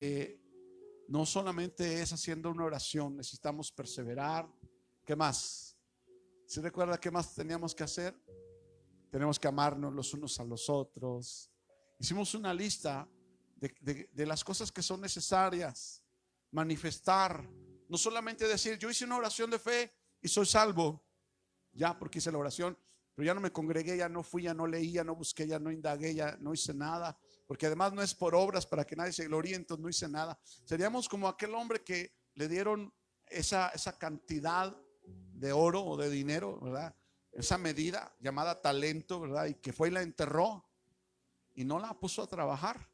eh, no solamente es haciendo una oración, necesitamos perseverar. ¿Qué más? ¿Se recuerda qué más teníamos que hacer? Tenemos que amarnos los unos a los otros. Hicimos una lista de las cosas que son necesarias. Manifestar, no solamente decir, yo hice una oración de fe y soy salvo, ya porque hice la oración, pero ya no me congregué, ya no fui, ya no leí, ya no busqué, ya no indagué, ya no hice nada, porque además no es por obras para que nadie se gloríe, entonces no hice nada. Seríamos como aquel hombre que le dieron esa cantidad de oro o de dinero, ¿verdad? Esa medida llamada talento, ¿verdad? Y que fue y la enterró y no la puso a trabajar.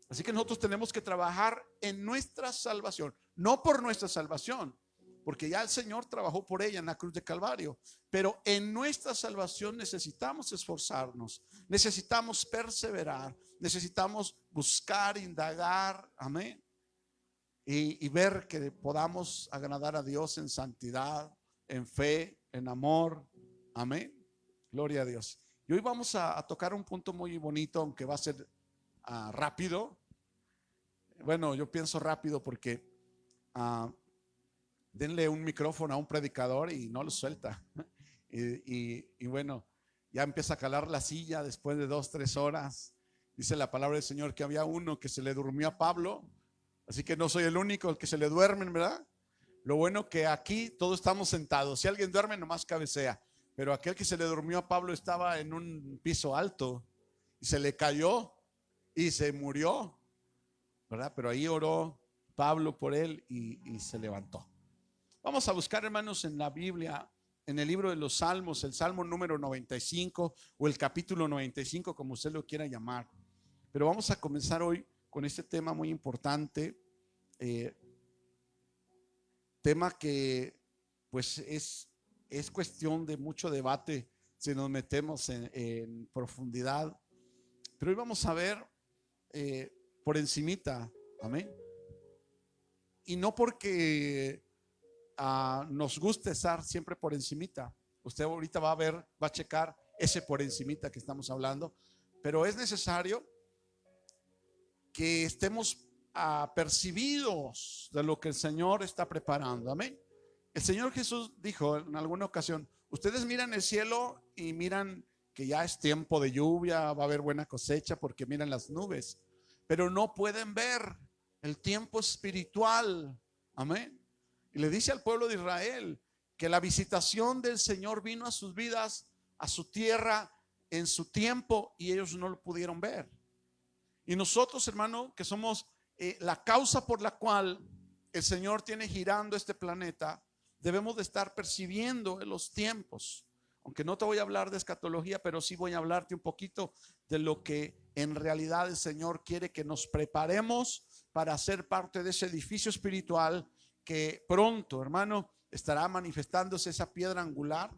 Así que nosotros tenemos que trabajar en nuestra salvación, no por nuestra salvación, porque ya el Señor trabajó por ella en la cruz de Calvario, pero en nuestra salvación necesitamos esforzarnos, necesitamos perseverar, necesitamos buscar, indagar, amén, y ver que podamos agradar a Dios en santidad, en fe, en amor, amén, gloria a Dios. Y hoy vamos a tocar un punto muy bonito, aunque va a ser rápido. Bueno, yo pienso rápido porque uh, denle un micrófono a un predicador y no lo suelta. Y bueno, ya empieza a calar la silla después de 2, 3 horas. Dice la palabra del Señor que había uno que se le durmió a Pablo. Así que no soy el único el que se le duermen, ¿verdad? Lo bueno que aquí todos estamos sentados. Si alguien duerme, nomás cabecea. Pero aquel que se le durmió a Pablo estaba en un piso alto y se le cayó y se murió, ¿verdad? Pero ahí oró Pablo por él y se levantó. Vamos a buscar, hermanos, en la Biblia, en el libro de los Salmos, el Salmo número 95 o el capítulo 95, como usted lo quiera llamar. Pero vamos a comenzar hoy con este tema muy importante, eh, tema que pues es cuestión de mucho debate si nos metemos en profundidad. Pero hoy vamos a ver por encimita, amén. Y no porque nos gusta estar siempre por encimita. Usted ahorita va a ver, va a checar ese por encimita que estamos hablando, pero es necesario que estemos apercibidos de lo que el Señor está preparando. Amén. El Señor Jesús dijo en alguna ocasión, ustedes miran el cielo y miran que ya es tiempo de lluvia, va a haber buena cosecha porque miran las nubes, pero no pueden ver el tiempo espiritual. Amén. Y le dice al pueblo de Israel que la visitación del Señor vino a sus vidas, a su tierra, en su tiempo, y ellos no lo pudieron ver. Y nosotros, hermano, que somos la causa por la cual el Señor tiene girando este planeta, debemos de estar percibiendo en los tiempos. Aunque no te voy a hablar de escatología, pero sí voy a hablarte un poquito de lo que en realidad el Señor quiere que nos preparemos para ser parte de ese edificio espiritual que pronto, hermano, estará manifestándose esa piedra angular,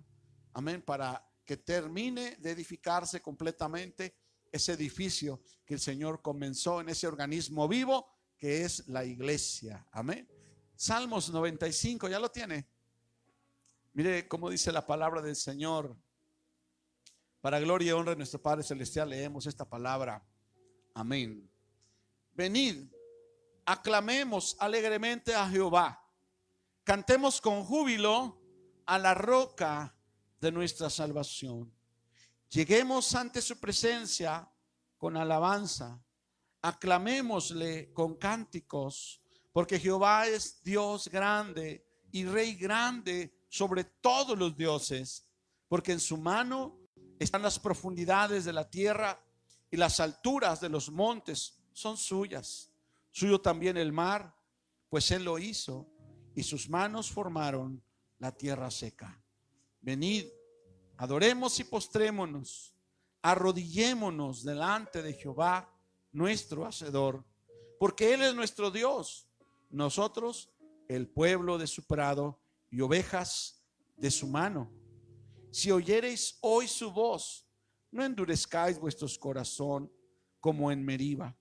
amén, para que termine de edificarse completamente ese edificio que el Señor comenzó en ese organismo vivo que es la iglesia, amén. Salmos 95, ¿ya lo tiene? Mire cómo dice la palabra del Señor. Para gloria y honra de nuestro Padre Celestial leemos esta palabra, amén. Venid, aclamemos alegremente a Jehová, cantemos con júbilo a la roca de nuestra salvación. Lleguemos ante su presencia con alabanza, aclamémosle con cánticos, porque Jehová es Dios grande y Rey grande sobre todos los dioses, porque en su mano están las profundidades de la tierra y las alturas de los montes son suyas. Suyo también el mar, pues él lo hizo, y sus manos formaron la tierra seca. Venid, adoremos y postrémonos, arrodillémonos delante de Jehová, nuestro Hacedor, porque Él es nuestro Dios, nosotros el pueblo de su prado y ovejas de su mano. Si oyereis hoy su voz, no endurezcáis vuestros corazón como en Meriba,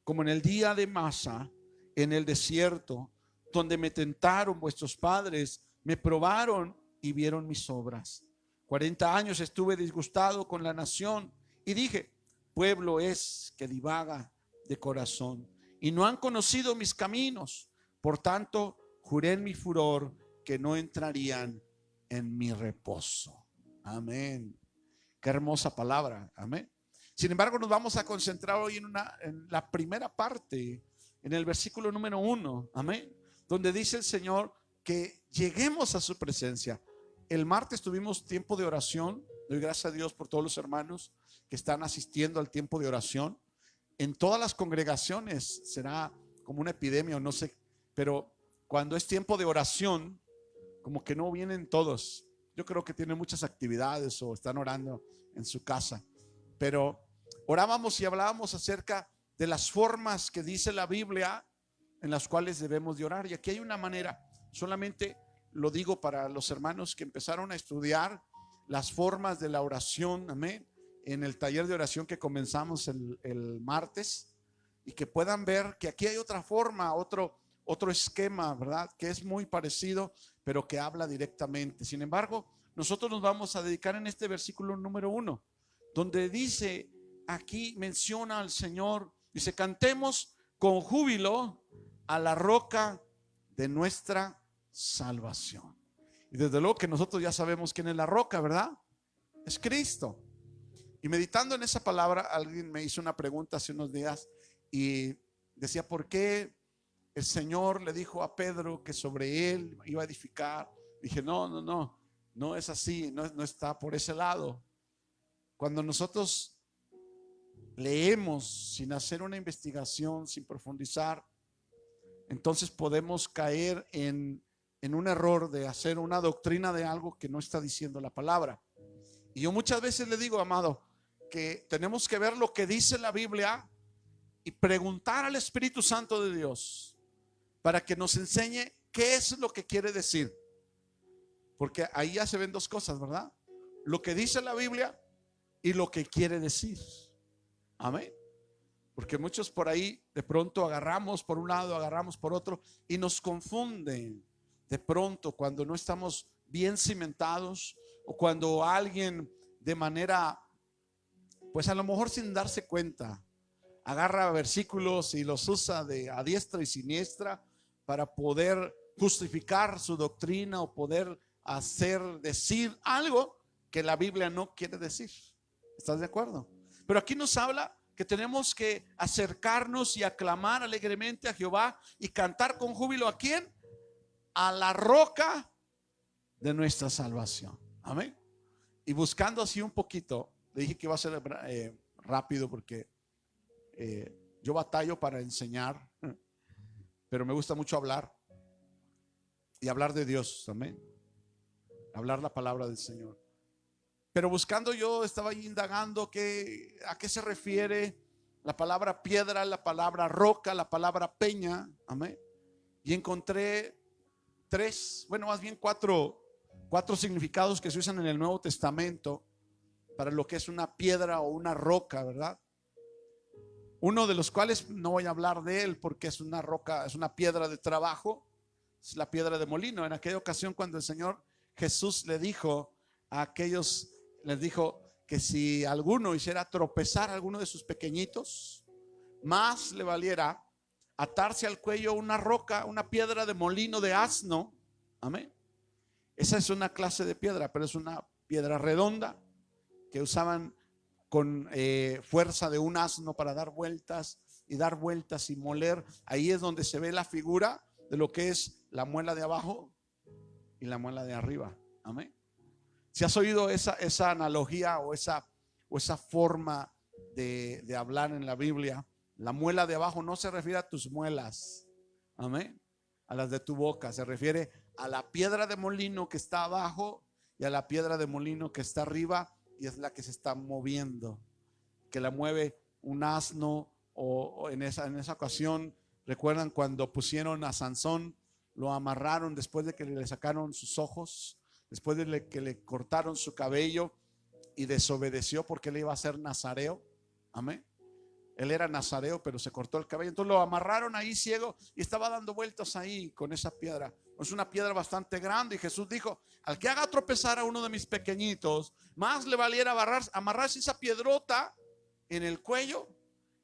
como en el día de Masa, en el desierto, donde me tentaron vuestros padres, me probaron y vieron mis obras. 40 años estuve disgustado con la nación y dije, pueblo es que divaga de corazón y no han conocido mis caminos. Por tanto, juré en mi furor que no entrarían en mi reposo. Amén. Qué hermosa palabra. Amén. Sin embargo, nos vamos a concentrar hoy en la primera parte, en el versículo número 1. Amén. Donde dice el Señor que lleguemos a su presencia. El martes tuvimos tiempo de oración. Doy gracias a Dios por todos los hermanos que están asistiendo al tiempo de oración. En todas las congregaciones será como una epidemia o no sé, pero cuando es tiempo de oración, como que no vienen todos. Yo creo que tienen muchas actividades o están orando en su casa, pero orábamos y hablábamos acerca de las formas que dice la Biblia en las cuales debemos de orar. Y aquí hay una manera, solamente lo digo para los hermanos que empezaron a estudiar las formas de la oración, amén, en el taller de oración que comenzamos el martes, y que puedan ver que aquí hay otra forma, otro esquema, ¿verdad? Que es muy parecido, pero que habla directamente. Sin embargo, nosotros nos vamos a dedicar en este versículo número 1, donde dice, aquí menciona al Señor, dice, cantemos con júbilo a la roca de nuestra salvación. Y desde luego que nosotros ya sabemos quién es la roca, ¿verdad? Es Cristo. Y meditando en esa palabra, alguien me hizo una pregunta hace unos días y decía, ¿por qué el Señor le dijo a Pedro que sobre él iba a edificar? Dije, no es así, no está por ese lado. Cuando nosotros leemos sin hacer una investigación, sin profundizar, entonces podemos caer en un error de hacer una doctrina de algo que no está diciendo la palabra. Y yo muchas veces le digo, amado, que tenemos que ver lo que dice la Biblia y preguntar al Espíritu Santo de Dios para que nos enseñe qué es lo que quiere decir. Porque ahí ya se ven dos cosas, ¿verdad? Lo que dice la Biblia y lo que quiere decir. Amén. Porque muchos por ahí de pronto agarramos por un lado, agarramos por otro y nos confunden de pronto cuando no estamos bien cimentados, o cuando alguien de manera, pues a lo mejor sin darse cuenta, agarra versículos y los usa a diestra y siniestra para poder justificar su doctrina o poder decir algo que la Biblia no quiere decir. ¿Estás de acuerdo? Pero aquí nos habla que tenemos que acercarnos y aclamar alegremente a Jehová y cantar con júbilo. ¿A quién? A la roca de nuestra salvación. Amén. Y buscando así un poquito, le dije que iba a ser rápido porque yo batallo para enseñar, pero me gusta mucho hablar y hablar de Dios. Amén. Hablar la palabra del Señor. Pero buscando, yo estaba ahí indagando a qué se refiere la palabra piedra, la palabra roca, la palabra peña. Amén. Y encontré cuatro significados que se usan en el Nuevo Testamento para lo que es una piedra o una roca, ¿verdad? Uno de los cuales no voy a hablar de él porque es una roca, es una piedra de trabajo, es la piedra de molino. En aquella ocasión cuando el Señor Jesús le dijo a aquellos, les dijo que si alguno hiciera tropezar a alguno de sus pequeñitos, más le valiera atarse al cuello una roca, una piedra de molino de asno. Amén. Esa es una clase de piedra, pero es una piedra redonda que usaban con fuerza de un asno para dar vueltas y moler. Ahí es donde se ve la figura de lo que es la muela de abajo y la muela de arriba. Amén. Si has oído esa analogía o esa forma de hablar en la Biblia, la muela de abajo no se refiere a tus muelas, amén, a las de tu boca. Se refiere a la piedra de molino que está abajo y a la piedra de molino que está arriba, y es la que se está moviendo, que la mueve un asno. O en esa ocasión, recuerdan cuando pusieron a Sansón, lo amarraron después de que le sacaron sus ojos, después de que le cortaron su cabello, y desobedeció porque él iba a ser nazareo. Amén. Él era nazareo, pero se cortó el cabello. Entonces lo amarraron ahí ciego y estaba dando vueltas ahí con esa piedra. Es una piedra bastante grande. Y Jesús dijo: al que haga tropezar a uno de mis pequeñitos, más le valiera amarrarse esa piedrota en el cuello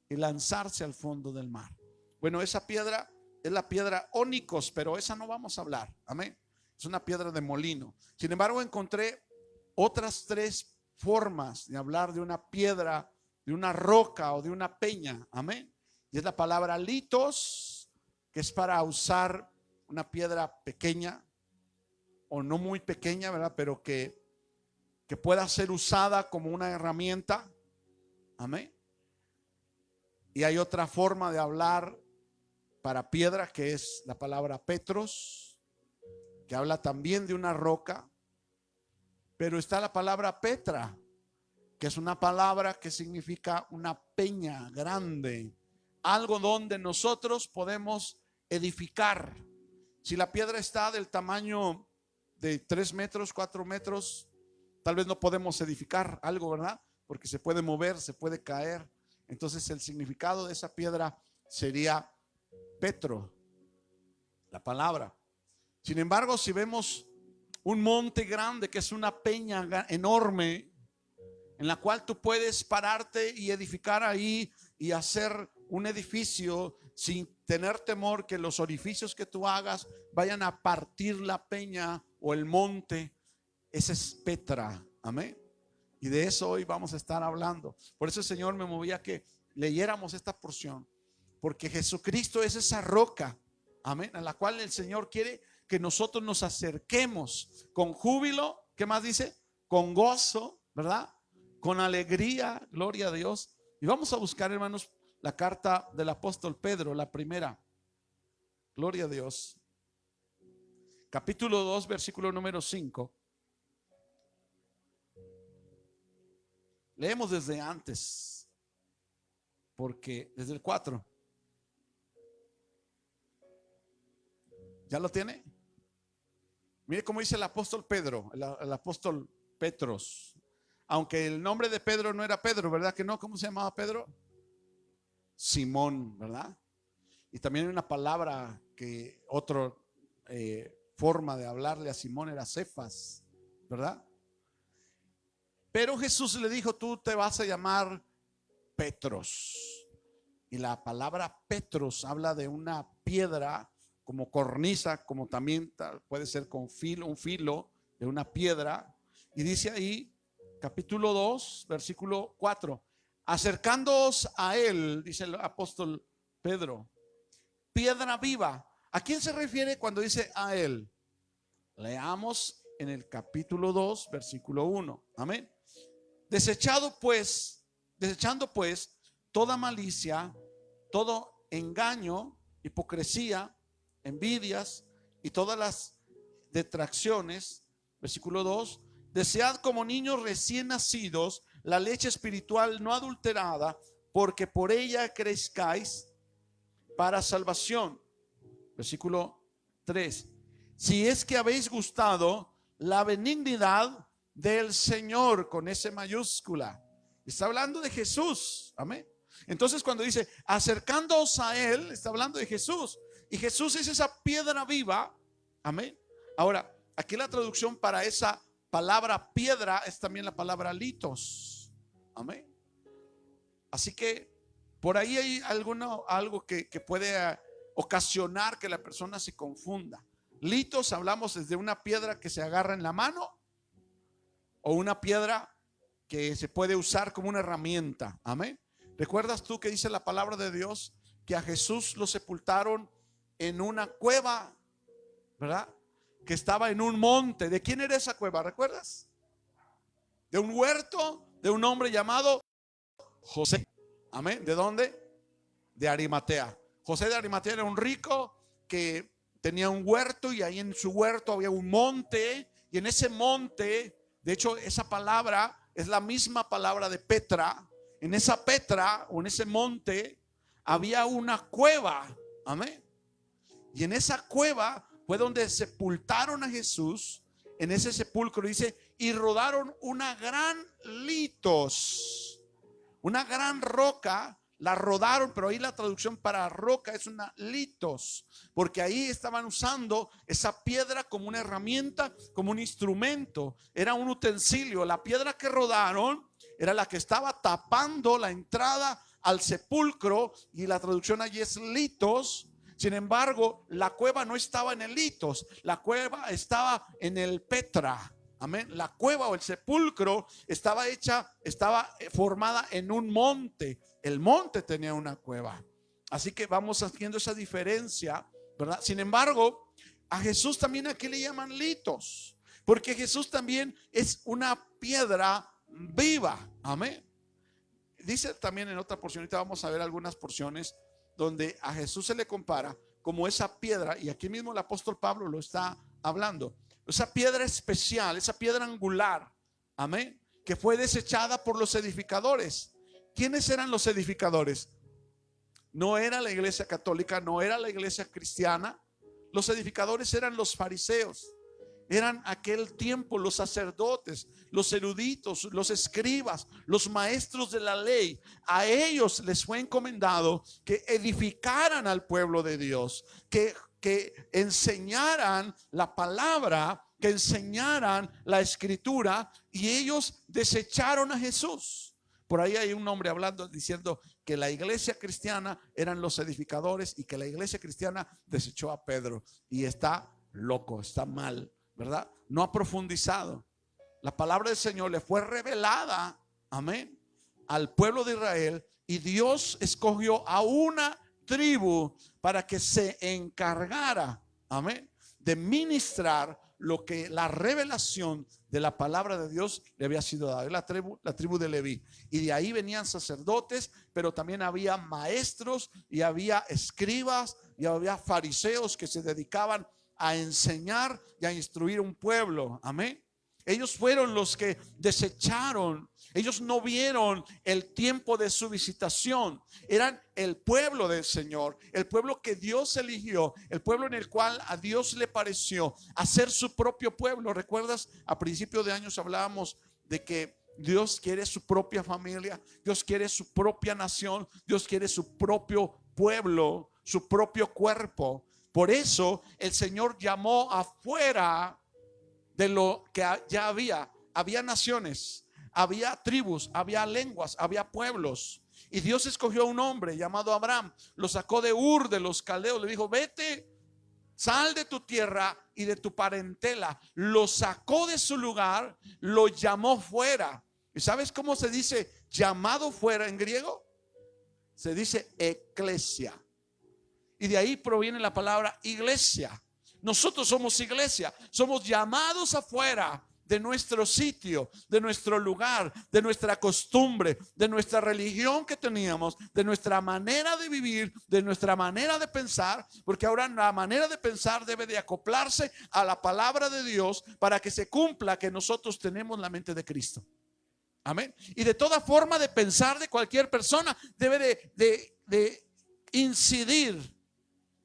y lanzarse al fondo del mar. Bueno, esa piedra es la piedra ónicos, pero esa no vamos a hablar. Amén. Es una piedra de molino. Sin embargo, encontré otras tres formas de hablar de una piedra, de una roca o de una peña. Amén. Y es la palabra litos, que es para usar una piedra pequeña o no muy pequeña, ¿verdad? Pero que pueda ser usada como una herramienta. Amén. Y hay otra forma de hablar para piedra, que es la palabra Petros, que habla también de una roca. Pero está la palabra Petra, que es una palabra que significa una peña grande, algo donde nosotros podemos edificar. Si la piedra está del tamaño de 3 metros, 4 metros, tal vez no podemos edificar algo, ¿verdad? Porque se puede mover, se puede caer. Entonces el significado de esa piedra sería Petro, la palabra. Sin embargo, si vemos un monte grande, que es una peña enorme, en la cual tú puedes pararte y edificar ahí y hacer un edificio sin tener temor que los orificios que tú hagas vayan a partir la peña o el monte. Esa es Petra. Amén. Y de eso hoy vamos a estar hablando. Por eso el Señor me movía que leyéramos esta porción, porque Jesucristo es esa roca, amén, a la cual el Señor quiere que nosotros nos acerquemos con júbilo. ¿Qué más dice? Con gozo, ¿verdad? Con alegría, gloria a Dios. Y vamos a buscar, hermanos, la carta del apóstol Pedro, la primera. Gloria a Dios. Capítulo 2, versículo número 5. Leemos desde antes, porque desde el 4. ¿Ya lo tiene? Mire cómo dice el apóstol Pedro, el apóstol Petros. Aunque el nombre de Pedro no era Pedro, ¿verdad que no? ¿Cómo se llamaba Pedro? Simón, ¿verdad? Y también hay una palabra que otra forma de hablarle a Simón era Cefas, ¿verdad? Pero Jesús le dijo: tú te vas a llamar Petros. Y la palabra Petros habla de una piedra como cornisa, como también puede ser con filo, un filo de una piedra. Y dice ahí, capítulo 2, versículo 4: acercándoos a él, dice el apóstol Pedro, piedra viva. ¿A quién se refiere cuando dice a él? Leamos en el capítulo 2, versículo 1. Amén. Desechando pues toda malicia, todo engaño, hipocresía, envidias y todas las detracciones. Versículo 2: desead como niños recién nacidos la leche espiritual no adulterada, porque por ella crezcáis para salvación. Versículo 3: si es que habéis gustado la benignidad del Señor, con S mayúscula. Está hablando de Jesús. Amén. Entonces cuando dice acercándoos a él, está hablando de Jesús. Y Jesús es esa piedra viva. Amén. Ahora, aquí la traducción para esa palabra piedra es también la palabra litos. Amén. Así que por ahí hay algo que puede ocasionar que la persona se confunda. Litos, hablamos desde una piedra que se agarra en la mano o una piedra que se puede usar como una herramienta. Amén. ¿Recuerdas tú que dice la palabra de Dios que a Jesús lo sepultaron en una cueva, ¿verdad? Que estaba en un monte. ¿De quién era esa cueva? ¿Recuerdas? De un huerto de un hombre llamado José. Amén. ¿De dónde? De Arimatea. José de Arimatea era un rico que tenía un huerto, y ahí en su huerto había un monte, y en ese monte, de hecho esa palabra es la misma palabra de Petra. En esa Petra o en ese monte había una cueva. Amén. Y en esa cueva fue donde sepultaron a Jesús. En ese sepulcro dice: y rodaron una gran litos, una gran roca. La rodaron, pero ahí la traducción para roca es una litos, porque ahí estaban usando esa piedra como una herramienta, como un instrumento. Era un utensilio. La piedra que rodaron era la que estaba tapando la entrada al sepulcro, y la traducción allí es litos. Sin embargo, la cueva no estaba en el litos, la cueva estaba en el Petra. Amén. La cueva o el sepulcro estaba formada en un monte. El monte tenía una cueva. Así que vamos haciendo esa diferencia, ¿verdad? Sin embargo, a Jesús también aquí le llaman litos, porque Jesús también es una piedra viva. Amén. Dice también en otra porción, ahorita vamos a ver algunas porciones donde a Jesús se le compara como esa piedra, y aquí mismo el apóstol Pablo lo está hablando, esa piedra especial, esa piedra angular, amén, que fue desechada por los edificadores. ¿Quiénes eran los edificadores? No era la iglesia católica, no era la iglesia cristiana. Los edificadores eran los fariseos. Eran aquel tiempo los sacerdotes, los eruditos, los escribas, los maestros de la ley. A ellos les fue encomendado que edificaran al pueblo de Dios, que enseñaran la palabra, que enseñaran la escritura, y ellos desecharon a Jesús. Por ahí hay un hombre hablando, diciendo que la iglesia cristiana eran los edificadores y que la iglesia cristiana desechó a Pedro. Y está loco, está mal, ¿verdad? No ha profundizado. La palabra del Señor le fue revelada, amén, al pueblo de Israel, y Dios escogió a una tribu para que se encargara, amén, de ministrar lo que la revelación de la palabra de Dios le había sido dada. La tribu de Leví. Y de ahí venían sacerdotes, pero también había maestros y había escribas y había fariseos que se dedicaban a enseñar y a instruir un pueblo. Amén. Ellos fueron los que desecharon. Ellos no vieron el tiempo de su visitación. Eran el pueblo del Señor, el pueblo que Dios eligió, el pueblo en el cual a Dios le pareció hacer su propio pueblo. ¿Recuerdas? A principio de años hablábamos de que Dios quiere su propia familia, Dios quiere su propia nación, Dios quiere su propio pueblo, su propio cuerpo. Por eso el Señor llamó afuera de lo que ya había naciones, había tribus, había lenguas, había pueblos. Y Dios escogió a un hombre llamado Abraham, lo sacó de Ur de los caldeos, le dijo: vete, sal de tu tierra y de tu parentela. Lo sacó de su lugar, lo llamó fuera. ¿Y sabes cómo se dice llamado fuera en griego? Se dice eclesia. Y de ahí proviene la palabra iglesia. Nosotros somos iglesia, somos llamados afuera de nuestro sitio, de nuestro lugar, de nuestra costumbre, de nuestra religión que teníamos, de nuestra manera de vivir, de nuestra manera de pensar, porque ahora la manera de pensar debe de acoplarse a la palabra de Dios para que se cumpla que nosotros tenemos la mente de Cristo. Amén. Y de toda forma de pensar de cualquier persona debe de incidir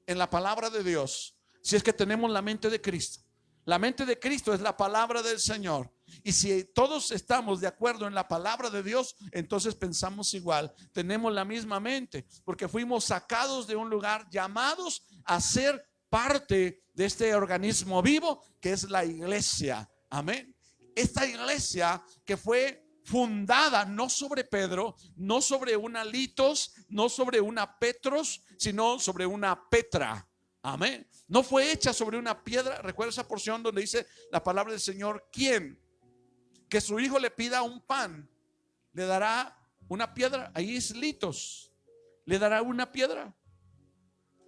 en la palabra de Dios. Si es que tenemos la mente de Cristo. La mente de Cristo es la palabra del Señor. Y si todos estamos de acuerdo en la palabra de Dios, entonces pensamos igual. Tenemos la misma mente, porque fuimos sacados de un lugar, llamados a ser parte de este organismo vivo que es la iglesia. Amén. Esta iglesia que fue fundada no sobre Pedro, no sobre una Litos, no sobre una Petros, sino sobre una Petra. Amén. No fue hecha sobre una piedra. Recuerda esa porción donde dice la palabra del Señor: ¿quién que su hijo le pida un pan le dará una piedra? Ahí es Litos. Le dará una piedra.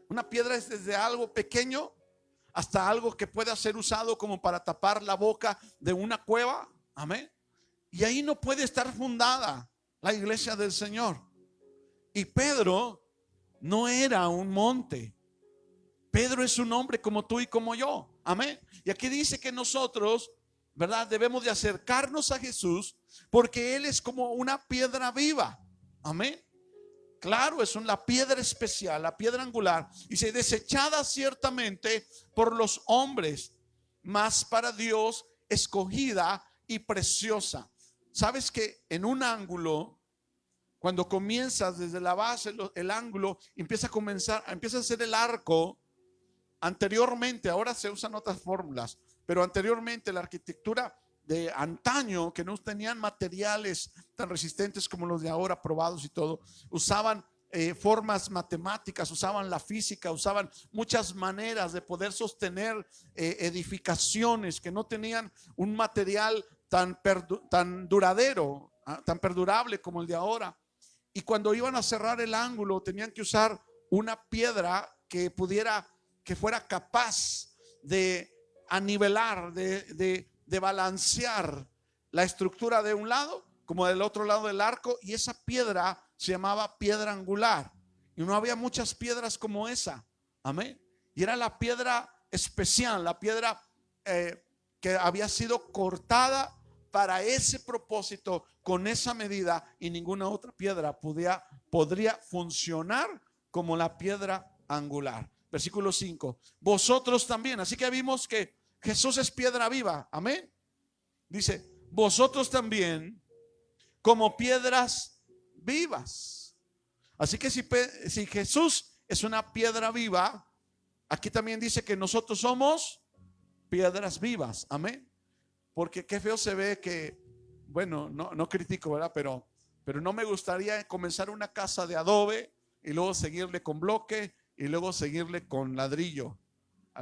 Una piedra es desde algo pequeño hasta algo que pueda ser usado como para tapar la boca de una cueva. Amén. Y ahí no puede estar fundada la iglesia del Señor. Y Pedro no era un monte. Pedro es un hombre como tú y como yo. Amén. Y aquí dice que nosotros, ¿verdad?, debemos de acercarnos a Jesús porque Él es como una piedra viva. Amén. Claro, es una piedra especial, la piedra angular. Y se desechada ciertamente por los hombres, mas para Dios escogida y preciosa. Sabes que en un ángulo, cuando comienzas desde la base, el ángulo empieza a ser el arco. Anteriormente, ahora se usan otras fórmulas, pero anteriormente la arquitectura de antaño, que no tenían materiales tan resistentes como los de ahora, probados y todo, usaban formas matemáticas, usaban la física, usaban muchas maneras de poder sostener edificaciones que no tenían un material tan duradero, tan perdurable como el de ahora. Y cuando iban a cerrar el ángulo, tenían que usar una piedra que fuera capaz de anivelar, de balancear la estructura de un lado como del otro lado del arco, y esa piedra se llamaba piedra angular, y no había muchas piedras como esa, amén, y era la piedra especial, la piedra que había sido cortada para ese propósito, con esa medida, y ninguna otra piedra podría funcionar como la piedra angular. Versículo 5, vosotros también. Así que vimos que Jesús es piedra viva, amén. Dice, vosotros también como piedras vivas. Así que si Jesús es una piedra viva, aquí también dice que nosotros somos piedras vivas, amén. Porque qué feo se ve que, bueno, no critico, ¿verdad? Pero no me gustaría comenzar una casa de adobe y luego seguirle con bloque y luego seguirle con ladrillo.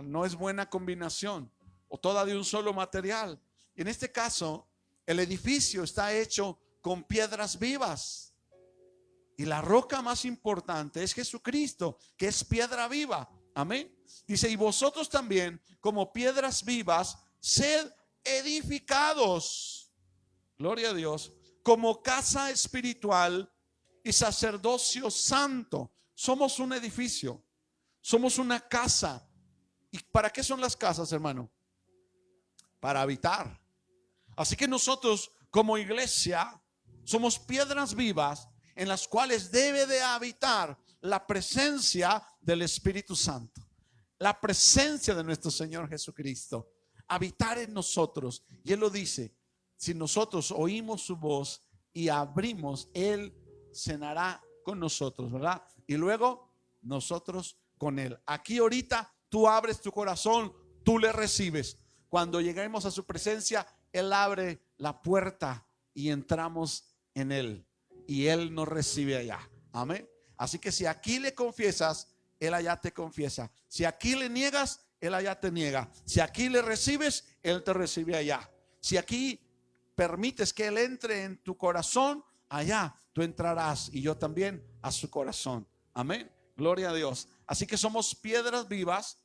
No es buena combinación, o toda de un solo material. En este caso, el edificio está hecho con piedras vivas, y la roca más importante es Jesucristo, que es piedra viva, amén. Dice, y vosotros también como piedras vivas sed edificados, gloria a Dios, como casa espiritual y sacerdocio santo. Somos un edificio, somos una casa. ¿Y para qué son las casas, hermano? Para habitar. Así que nosotros como iglesia somos piedras vivas en las cuales debe de habitar la presencia del Espíritu Santo, la presencia de nuestro Señor Jesucristo, habitar en nosotros. Y Él lo dice, si nosotros oímos su voz y abrimos, Él cenará con nosotros, ¿verdad? Y luego nosotros con Él. Aquí ahorita tú abres tu corazón, tú le recibes. Cuando lleguemos a su presencia, Él abre la puerta y entramos en Él, y Él nos recibe allá, amén. Así que si aquí le confiesas, Él allá te confiesa. Si aquí le niegas, Él allá te niega. Si aquí le recibes, Él te recibe allá. Si aquí permites que Él entre en tu corazón, allá tú entrarás, y yo también a su corazón, amén. Gloria a Dios. Así que somos piedras vivas,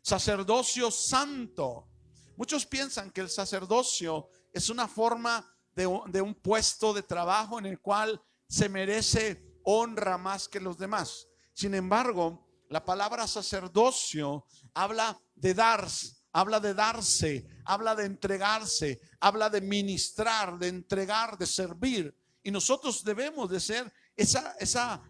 sacerdocio santo. Muchos piensan que el sacerdocio es una forma de un puesto de trabajo en el cual se merece honra más que los demás. Sin embargo, la palabra sacerdocio habla de darse, habla de darse, habla de entregarse, habla de ministrar, de entregar, de servir. Y nosotros debemos de ser esa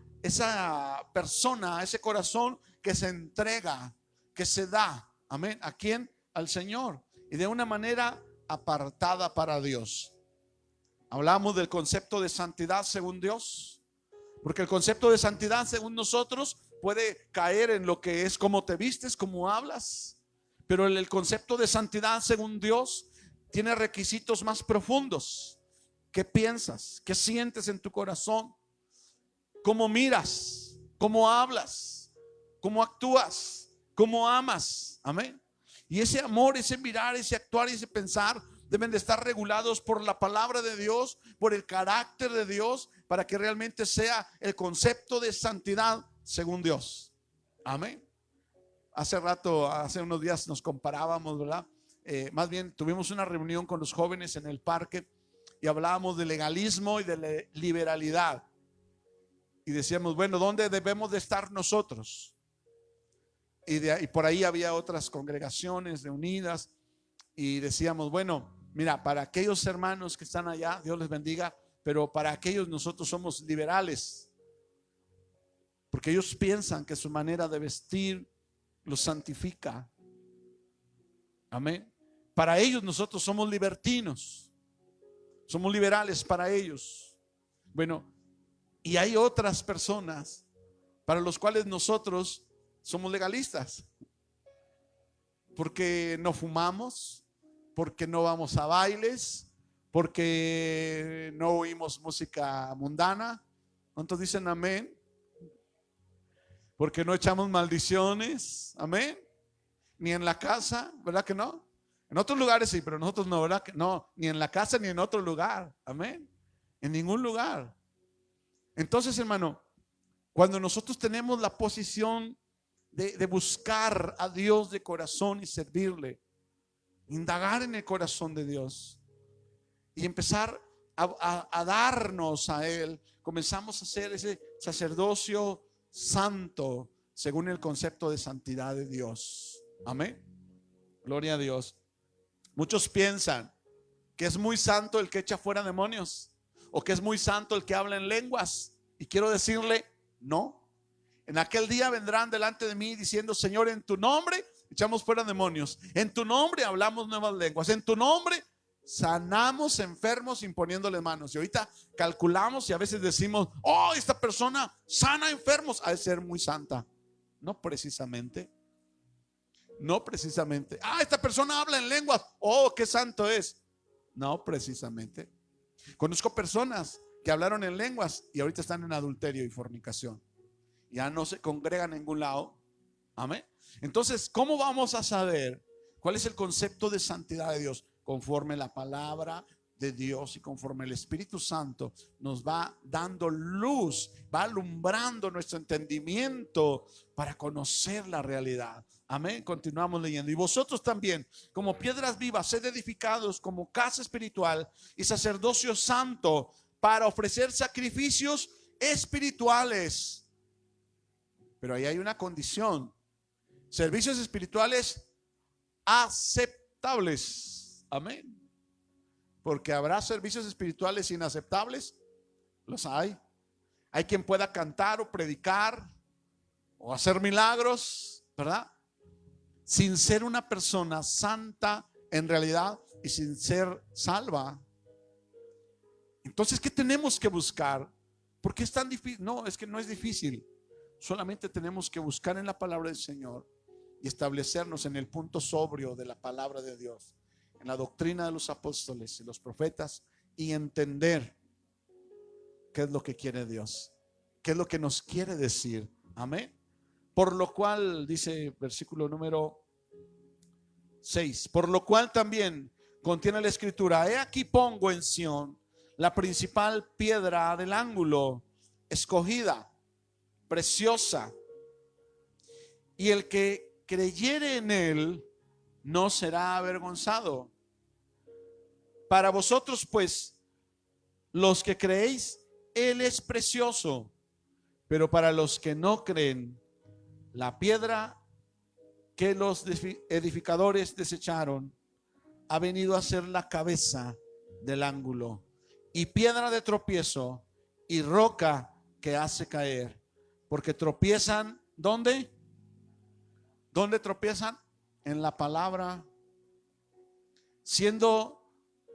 persona, ese corazón que se entrega, que se da. Amén. ¿A quién? Al Señor. Y de una manera apartada para Dios. Hablamos del concepto de santidad según Dios, porque el concepto de santidad según nosotros puede caer en lo que es cómo te vistes, cómo hablas. Pero el concepto de santidad según Dios tiene requisitos más profundos. ¿Qué piensas? ¿Qué sientes en tu corazón? ¿Cómo miras? ¿Cómo hablas? ¿Cómo actúas? ¿Cómo amas? Amén. Y ese amor, ese mirar, ese actuar y ese pensar deben de estar regulados por la palabra de Dios, por el carácter de Dios, para que realmente sea el concepto de santidad según Dios. Amén. Hace unos días nos comparábamos, ¿verdad? Más bien tuvimos una reunión con los jóvenes en el parque y hablábamos de legalismo y de liberalidad. Y decíamos, bueno, ¿dónde debemos de estar nosotros? Y por ahí había otras congregaciones reunidas y decíamos, bueno, mira, para aquellos hermanos que están allá, Dios les bendiga, pero para aquellos nosotros somos liberales, porque ellos piensan que su manera de vestir los santifica. Amén. Para ellos nosotros somos libertinos, somos liberales para ellos. Bueno, y hay otras personas para los cuales nosotros somos legalistas, porque no fumamos, porque no vamos a bailes, porque no oímos música mundana. ¿Cuántos dicen amén? Porque no echamos maldiciones, amén. Ni en la casa, ¿verdad que no? En otros lugares sí, pero nosotros no, ¿verdad que no? Ni en la casa ni en otro lugar, amén. En ningún lugar. Entonces, hermano, cuando nosotros tenemos la posición de buscar a Dios de corazón y servirle, indagar en el corazón de Dios y empezar a darnos a Él, comenzamos a hacer ese sacerdocio santo según el concepto de santidad de Dios. Amén. Gloria a Dios. Muchos piensan que es muy santo el que echa fuera demonios, o que es muy santo el que habla en lenguas. Y quiero decirle, no. En aquel día vendrán delante de mí diciendo: Señor, en tu nombre echamos fuera demonios, en tu nombre hablamos nuevas lenguas, en tu nombre sanamos enfermos imponiéndole manos. Y ahorita calculamos y a veces decimos: oh, esta persona sana enfermos, ha de ser muy santa. No precisamente. No precisamente. Ah, esta persona habla en lenguas, oh, qué santo es. No precisamente. Conozco personas que hablaron en lenguas y ahorita están en adulterio y fornicación. Ya no se congregan en ningún lado. Amén. Entonces, ¿cómo vamos a saber cuál es el concepto de santidad de Dios? Conforme la palabra de Dios y conforme el Espíritu Santo nos va dando luz, va alumbrando nuestro entendimiento para conocer la realidad. Amén. Continuamos leyendo. Y vosotros también, como piedras vivas, sed edificados como casa espiritual y sacerdocio santo, para ofrecer sacrificios espirituales. Pero ahí hay una condición: servicios espirituales aceptables. Amén. Porque habrá servicios espirituales inaceptables. Los hay. Hay quien pueda cantar o predicar o hacer milagros, ¿verdad? Sin ser una persona santa en realidad y sin ser salva. Entonces, ¿qué tenemos que buscar? ¿Por qué es tan difícil? No, es que no es difícil. Solamente tenemos que buscar en la palabra del Señor y establecernos en el punto sobrio de la palabra de Dios, en la doctrina de los apóstoles y los profetas, y entender qué es lo que quiere Dios, qué es lo que nos quiere decir. Amén. Por lo cual, dice versículo número 6, por lo cual también contiene la escritura: he aquí pongo en Sión la principal piedra del ángulo, escogida, preciosa, y el que creyere en él no será avergonzado. Para vosotros pues, los que creéis, él es precioso, pero para los que no creen, la piedra que los edificadores desecharon ha venido a ser la cabeza del ángulo, y piedra de tropiezo y roca que hace caer. Porque tropiezan, ¿dónde? ¿Dónde tropiezan? En la palabra, siendo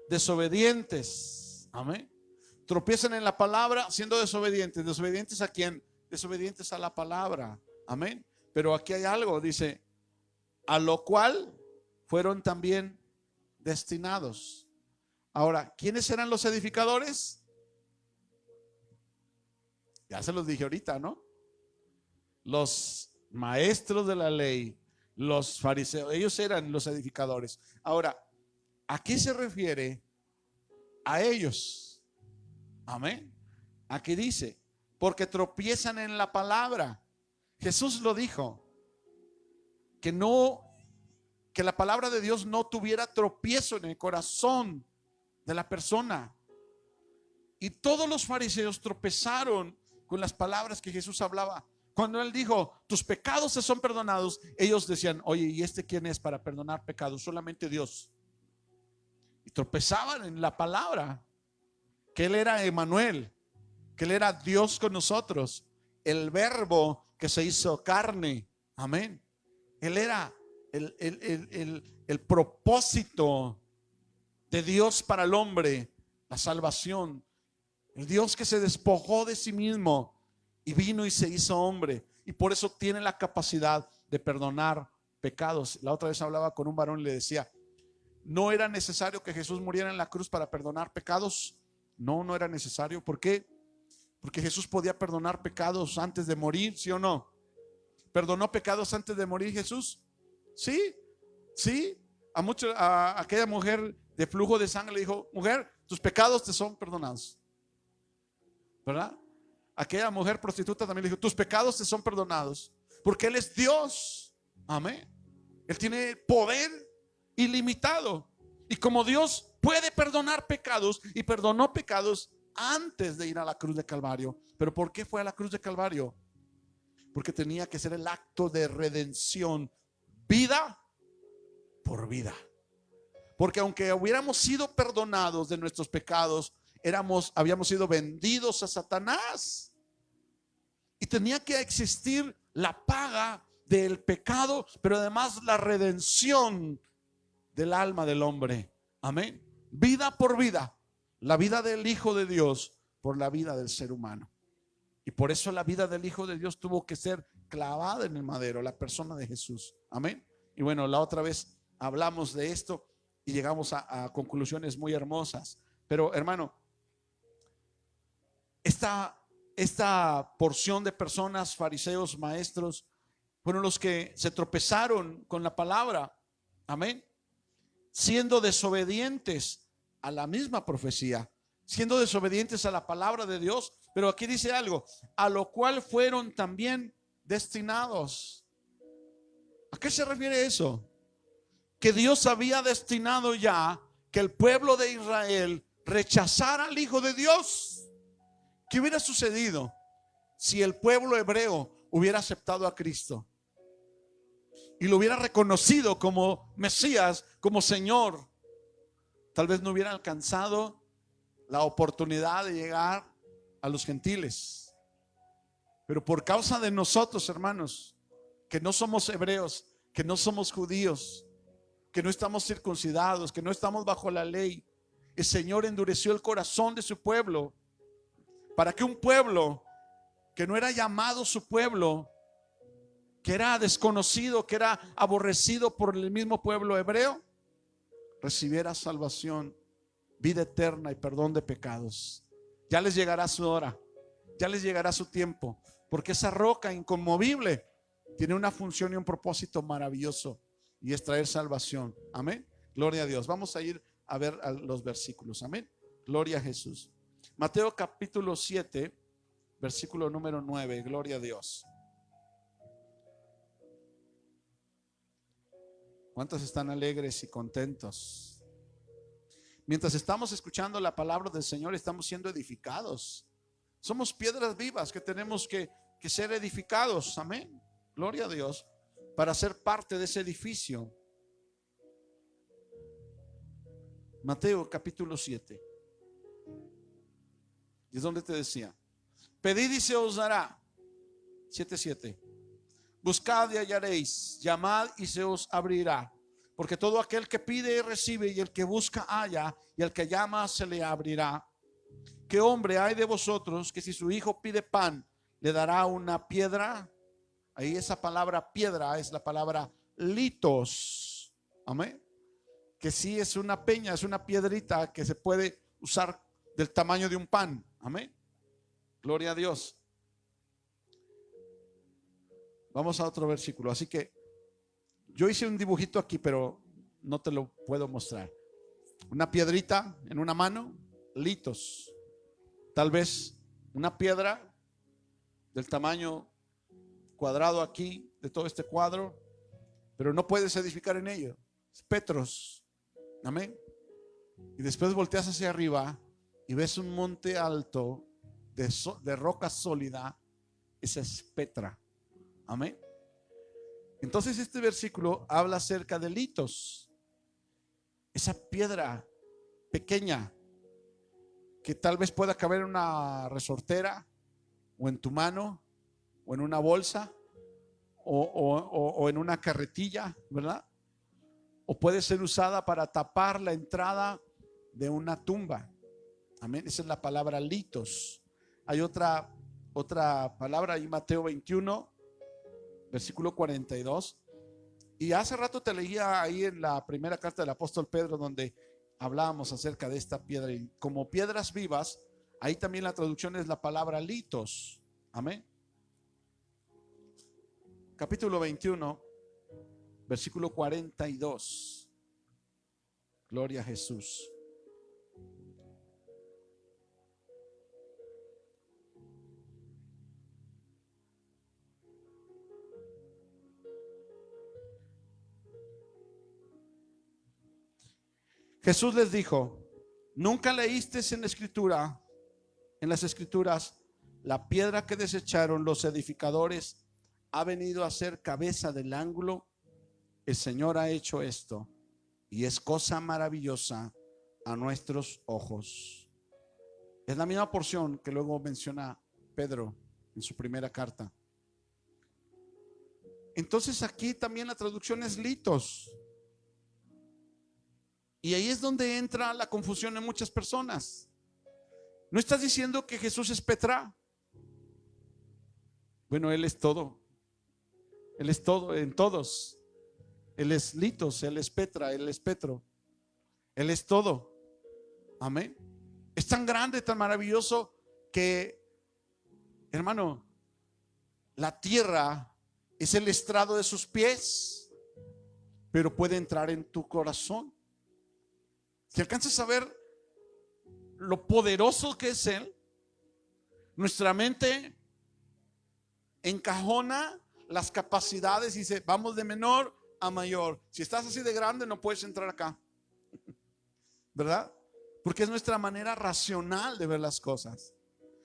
desobedientes. Amén. Tropiezan en la palabra siendo desobedientes. ¿Desobedientes a quién? Desobedientes a la palabra. Amén. Pero aquí hay algo, dice: a lo cual fueron también destinados. Ahora, ¿quiénes eran los edificadores? Ya se los dije ahorita, ¿no? Los maestros de la ley, los fariseos, ellos eran los edificadores. Ahora, ¿a qué se refiere? A ellos. Amén. Aquí dice: porque tropiezan en la palabra. Jesús lo dijo, que la palabra de Dios no tuviera tropiezo en el corazón de la persona. Y todos los fariseos tropezaron con las palabras que Jesús hablaba. Cuando él dijo: tus pecados se son perdonados, ellos decían: oye, ¿y este quién es para perdonar pecados? Solamente Dios. Y tropezaban en la palabra, que él era Emmanuel, que él era Dios con nosotros, el verbo que se hizo carne. Amén. Él era el propósito de Dios para el hombre, la salvación. El Dios que se despojó de sí mismo y vino y se hizo hombre, y por eso tiene la capacidad de perdonar pecados. La otra vez hablaba con un varón y le decía: ¿No era necesario que Jesús muriera en la cruz para perdonar pecados? No, no era necesario. ¿Por qué? Porque Jesús podía perdonar pecados antes de morir, ¿sí o no? ¿Perdonó pecados antes de morir Jesús? Sí, sí. A aquella mujer de flujo de sangre le dijo: mujer, tus pecados te son perdonados, ¿verdad? Aquella mujer prostituta también le dijo: tus pecados te son perdonados, porque Él es Dios. Amén. Él tiene poder ilimitado, y como Dios puede perdonar pecados, y perdonó pecados antes de ir a la cruz de Calvario. ¿Pero por qué fue a la cruz de Calvario? Porque tenía que ser el acto de redención, vida por vida. Porque aunque hubiéramos sido perdonados de nuestros pecados, habíamos sido vendidos a Satanás, y tenía que existir la paga del pecado, pero además la redención del alma del hombre. Amén. Vida por vida, la vida del Hijo de Dios por la vida del ser humano. Y por eso la vida del Hijo de Dios tuvo que ser clavada en el madero, la persona de Jesús. Amén. Y bueno, la otra vez hablamos de esto y llegamos a conclusiones muy hermosas. Pero hermano, esta porción de personas, fariseos, maestros, fueron los que se tropezaron con la palabra. Amén. Siendo desobedientes a la misma profecía, siendo desobedientes a la palabra de Dios. Pero aquí dice algo: a lo cual fueron también destinados. ¿A qué se refiere eso? Que Dios había destinado ya que el pueblo de Israel rechazara al Hijo de Dios. ¿Qué hubiera sucedido si el pueblo hebreo hubiera aceptado a Cristo y lo hubiera reconocido como Mesías, como Señor? Tal vez no hubiera alcanzado la oportunidad de llegar a los gentiles. Pero por causa de nosotros, hermanos, que no somos hebreos, que no somos judíos, que no estamos circuncidados, que no estamos bajo la ley, el Señor endureció el corazón de su pueblo, para que un pueblo que no era llamado su pueblo, que era desconocido, que era aborrecido por el mismo pueblo hebreo, recibiera salvación, vida eterna y perdón de pecados. Ya les llegará su hora, ya les llegará su tiempo, porque esa roca inconmovible tiene una función y un propósito maravilloso, y es traer salvación. Amén. Gloria a Dios. Vamos a ir a ver los versículos. Amén. Gloria a Jesús. Mateo capítulo 7, versículo número 9. Gloria a Dios. ¿Cuántos están alegres y contentos? Mientras estamos escuchando la palabra del Señor, estamos siendo edificados. Somos piedras vivas que tenemos que ser edificados. Amén. Gloria a Dios. Para ser parte de ese edificio. Mateo capítulo 7. ¿Y es donde te decía? Pedid y se os dará. 7:7. Buscad y hallaréis, llamad y se os abrirá. Porque todo aquel que pide recibe, y el que busca halla, y el que llama se le abrirá. ¿Qué hombre hay de vosotros que si su hijo pide pan, le dará una piedra? Ahí esa palabra piedra es la palabra litos. Amén. Que sí es una peña, es una piedrita que se puede usar del tamaño de un pan. Amén. Gloria a Dios. Vamos a otro versículo. Así que yo hice un dibujito aquí, pero no te lo puedo mostrar. Una piedrita en una mano, litos. Tal vez una piedra del tamaño cuadrado aquí de todo este cuadro, pero no puedes edificar en ello. Es Petros. Amén. Y después volteas hacia arriba y ves un monte alto de roca sólida. Esa es Petra. Amén. Entonces este versículo habla acerca de litos, esa piedra pequeña que tal vez pueda caber en una resortera, o en tu mano, o en una bolsa, o en una carretilla, ¿verdad? O puede ser usada para tapar la entrada de una tumba. Amén. Esa es la palabra litos. Hay otra palabra ahí, Mateo 21, versículo 42. Y hace rato te leía ahí en la primera carta del apóstol Pedro, donde hablábamos acerca de esta piedra. Y como piedras vivas, ahí también la traducción es la palabra litos. Amén. Capítulo 21, versículo 42. Gloria a Jesús. Jesús les dijo: ¿nunca leísteis en la escritura, en las escrituras, la piedra que desecharon los edificadores ha venido a ser cabeza del ángulo? El Señor ha hecho esto y es cosa maravillosa a nuestros ojos. Es la misma porción que luego menciona Pedro en su primera carta. Entonces aquí también la traducción es litos. Y ahí es donde entra la confusión en muchas personas. ¿No estás diciendo que Jesús es Petra? Bueno, Él es todo. Él es todo en todos. Él es litos, Él es Petra, Él es Petro. Él es todo. Amén. Es tan grande, tan maravilloso que, hermano, la tierra es el estrado de sus pies, pero puede entrar en tu corazón. Si alcanzas a ver lo poderoso que es Él, nuestra mente encajona las capacidades y dice: vamos de menor a mayor. Si estás así de grande, no puedes entrar acá, ¿verdad? Porque es nuestra manera racional de ver las cosas.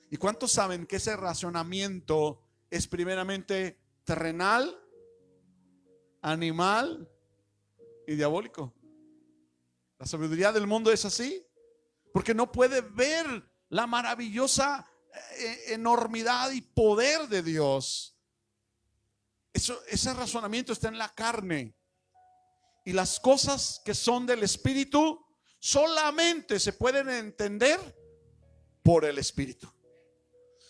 ¿Y cuántos saben que ese racionamiento es primeramente terrenal, animal y diabólico? La sabiduría del mundo es así, porque no puede ver la maravillosa enormidad y poder de Dios. Ese razonamiento está en la carne. Y las cosas que son del Espíritu solamente se pueden entender por el Espíritu.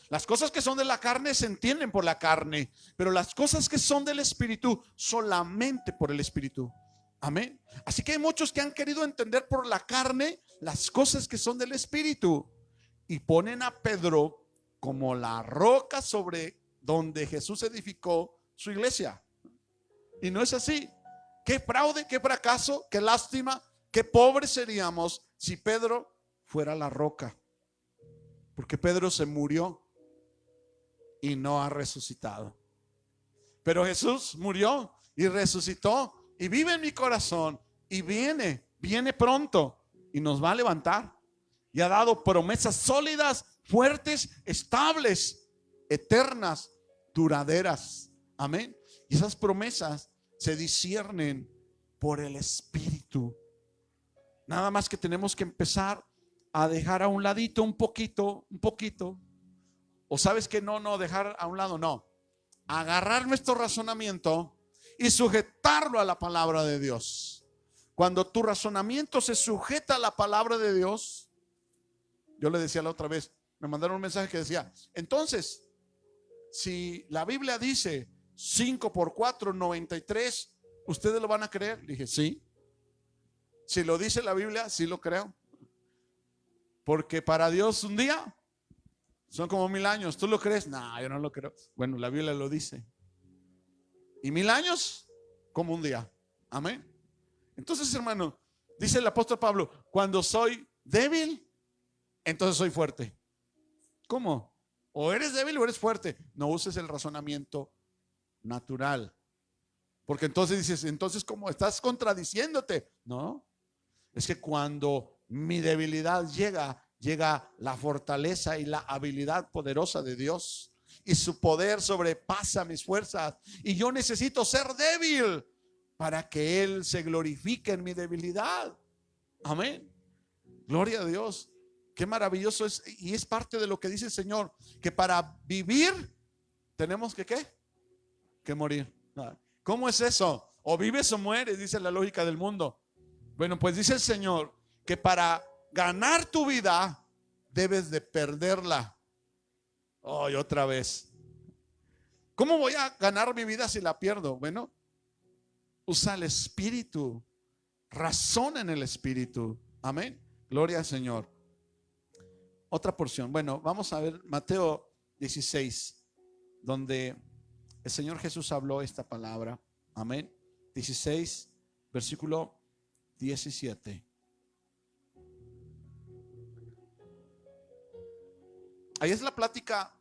Las cosas que son de la carne se entienden por la carne, pero las cosas que son del Espíritu solamente por el Espíritu. Amén. Así que hay muchos que han querido entender por la carne las cosas que son del Espíritu y ponen a Pedro como la roca sobre donde Jesús edificó su iglesia. Y no es así. Qué fraude, qué fracaso, qué lástima, qué pobres seríamos si Pedro fuera la roca. Porque Pedro se murió y no ha resucitado. Pero Jesús murió y resucitó y vive en mi corazón y viene pronto y nos va a levantar. Y ha dado promesas sólidas, fuertes, estables, eternas, duraderas. Amén. Y esas promesas se disciernen por el Espíritu. Nada más que tenemos que empezar a dejar a un ladito un poquito. O sabes que no dejar a un lado, no. Agarrar nuestro razonamiento y sujetarlo a la palabra de Dios. Cuando tu razonamiento se sujeta a la palabra de Dios, yo le decía la otra vez, me mandaron un mensaje que decía: entonces, si la Biblia dice 5 por 4, 93, ¿ustedes lo van a creer? Dije, sí. Si lo dice la Biblia, sí lo creo. Porque para Dios un día son como 1000 años. ¿Tú lo crees? No, yo no lo creo. Bueno, la Biblia lo dice. Y 1000 años como un día. Amén. Entonces, hermano, dice el apóstol Pablo: cuando soy débil, entonces soy fuerte. ¿Cómo? O eres débil o eres fuerte. No uses el razonamiento natural, porque entonces dices: entonces, ¿cómo? Estás contradiciéndote. No, es que cuando mi debilidad llega la fortaleza y la habilidad poderosa de Dios, y su poder sobrepasa mis fuerzas, y yo necesito ser débil para que Él se glorifique en mi debilidad. Amén. Gloria a Dios. Qué maravilloso es. Y es parte de lo que dice el Señor, que para vivir tenemos que ¿qué? Que morir. ¿Cómo es eso? O vives o mueres, dice la lógica del mundo. Bueno, pues dice el Señor que para ganar tu vida debes de perderla. Oh, y otra vez. ¿Cómo voy a ganar mi vida si la pierdo? Bueno, usa el Espíritu, razona en el Espíritu. Amén. Gloria al Señor. Otra porción. Bueno, vamos a ver Mateo 16, donde el Señor Jesús habló esta palabra. Amén. 16, versículo 17. Ahí es la plática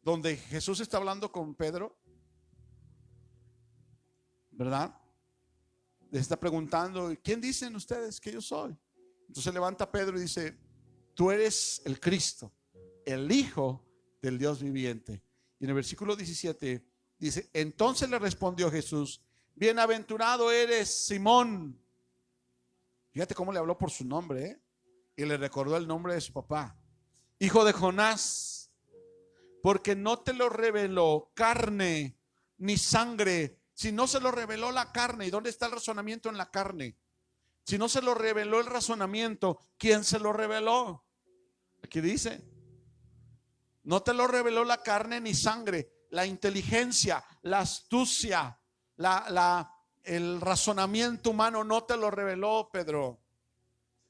donde Jesús está hablando con Pedro, ¿verdad? Le está preguntando, ¿quién dicen ustedes que yo soy? Entonces levanta Pedro y dice, tú eres el Cristo, el Hijo del Dios viviente. Y en el versículo 17 dice, entonces le respondió Jesús, bienaventurado eres, Simón. Fíjate cómo le habló por su nombre, ¿eh? Y le recordó el nombre de su papá. Hijo de Jonás, porque no te lo reveló carne ni sangre, si no se lo reveló la carne. ¿Y dónde está el razonamiento en la carne? Si no se lo reveló el razonamiento, ¿quién se lo reveló? Aquí dice, no te lo reveló la carne ni sangre, la inteligencia, la astucia, el razonamiento humano no te lo reveló, Pedro.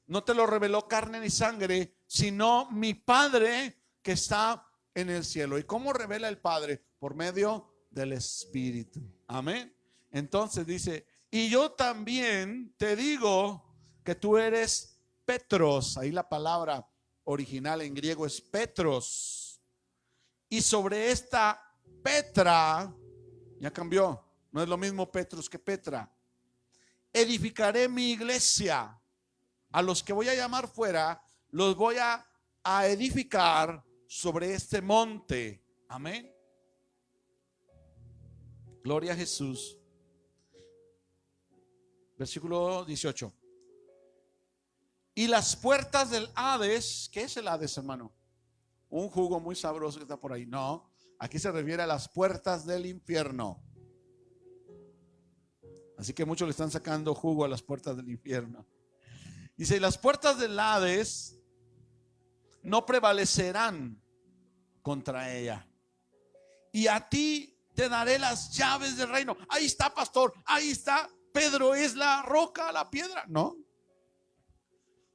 No te lo reveló carne ni sangre, sino mi Padre que está en el cielo. ¿Y cómo revela el Padre? Por medio del Espíritu. Amén. Entonces dice, y yo también te digo que tú eres Petros. Ahí la palabra original en griego es Petros. Y sobre esta Petra, ya cambió, no es lo mismo Petros que Petra, edificaré mi iglesia. A los que voy a llamar fuera, los voy a edificar sobre este monte. Amén. Gloria a Jesús. Versículo 18. Y las puertas del Hades, ¿qué es el Hades, hermano? Un jugo muy sabroso que está por ahí. No, aquí se refiere a las puertas del infierno. Así que muchos le están sacando jugo a las puertas del infierno. Dice, y las puertas del Hades no prevalecerán contra ella. Y a ti te daré las llaves del reino. Ahí está, pastor, ahí está. Pedro es la roca, la piedra. No.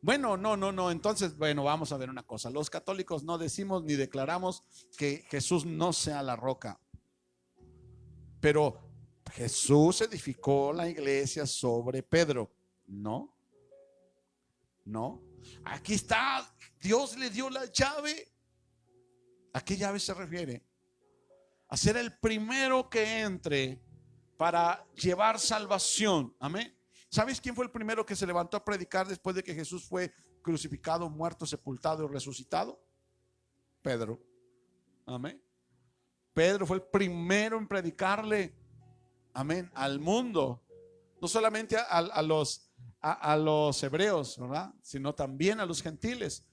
Bueno, no. Entonces, bueno, vamos a ver una cosa. Los católicos no decimos ni declaramos que Jesús no sea la roca. Pero Jesús edificó la iglesia sobre Pedro. No. Aquí está, Dios le dio la llave. ¿A qué llave se refiere? A ser el primero que entre para llevar salvación. Amén. ¿Sabes quién fue el primero que se levantó a predicar después de que Jesús fue crucificado, muerto, sepultado y resucitado? Pedro. Amén. Pedro fue el primero en predicarle, amén, al mundo. No solamente a los hebreos, ¿verdad? Sino también a los gentiles.